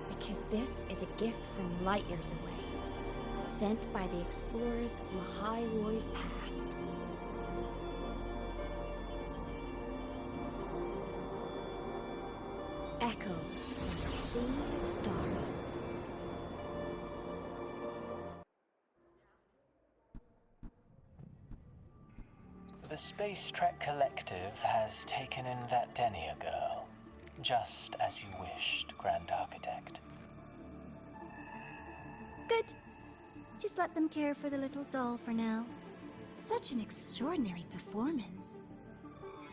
Because this is a gift from light years away, sent by the explorers of Lahal-Rol's past. Echoes from a sea of stars. The Space Trek Collective has taken in that Denia girl, just as you wished, Grand Architect. Good. Just let them care for the little doll for now. Such an extraordinary performance.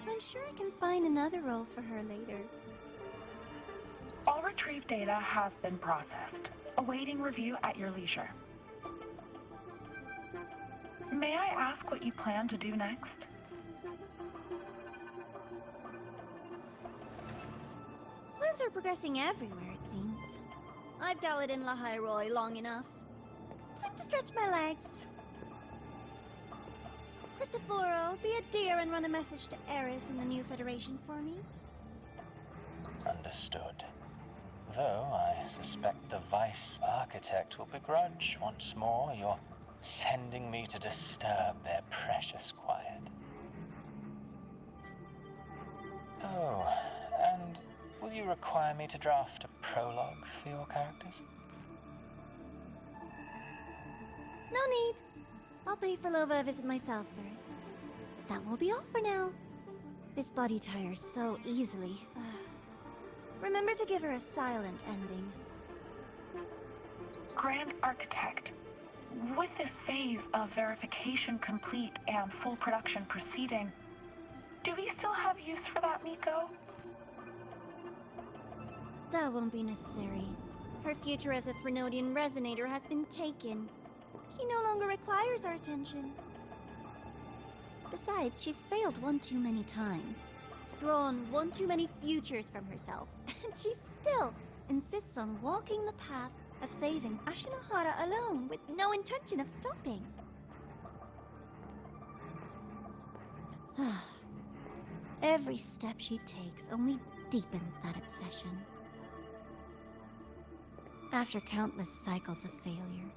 I'm sure I can find another role for her later. All retrieved data has been processed, awaiting review at your leisure. May I ask what you plan to do next? Plans are progressing everywhere, it seems. I've dallied in Lahal-Rol long enough. Time to stretch my legs. Christoforo, be a dear and run a message to Eris and the new Federation for me. Understood. Though I suspect the Vice Architect will begrudge once more your sending me to disturb their precious quiet. Oh, and will you require me to draft a prologue for your characters? No need. I'll pay for Lova a visit myself first. that will be all for now. This body tires so easily. Remember to give her a silent ending. Grand Architect, with this phase of verification complete and full production proceeding, do we still have use for that Miko? That won't be necessary. Her future as a Threnodian resonator has been taken. She no longer requires our attention. Besides, she's failed one too many times, drawn one too many futures from herself, and she still insists on walking the path of saving Ashinohara alone with no intention of stopping. Every step she takes only deepens that obsession. After countless cycles of failure,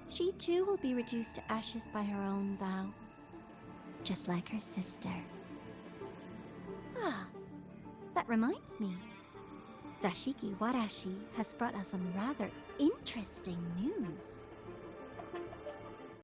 she too will be reduced to ashes by her own vow, just like her sister. That reminds me. Zashiki Warashi has brought us some rather interesting news.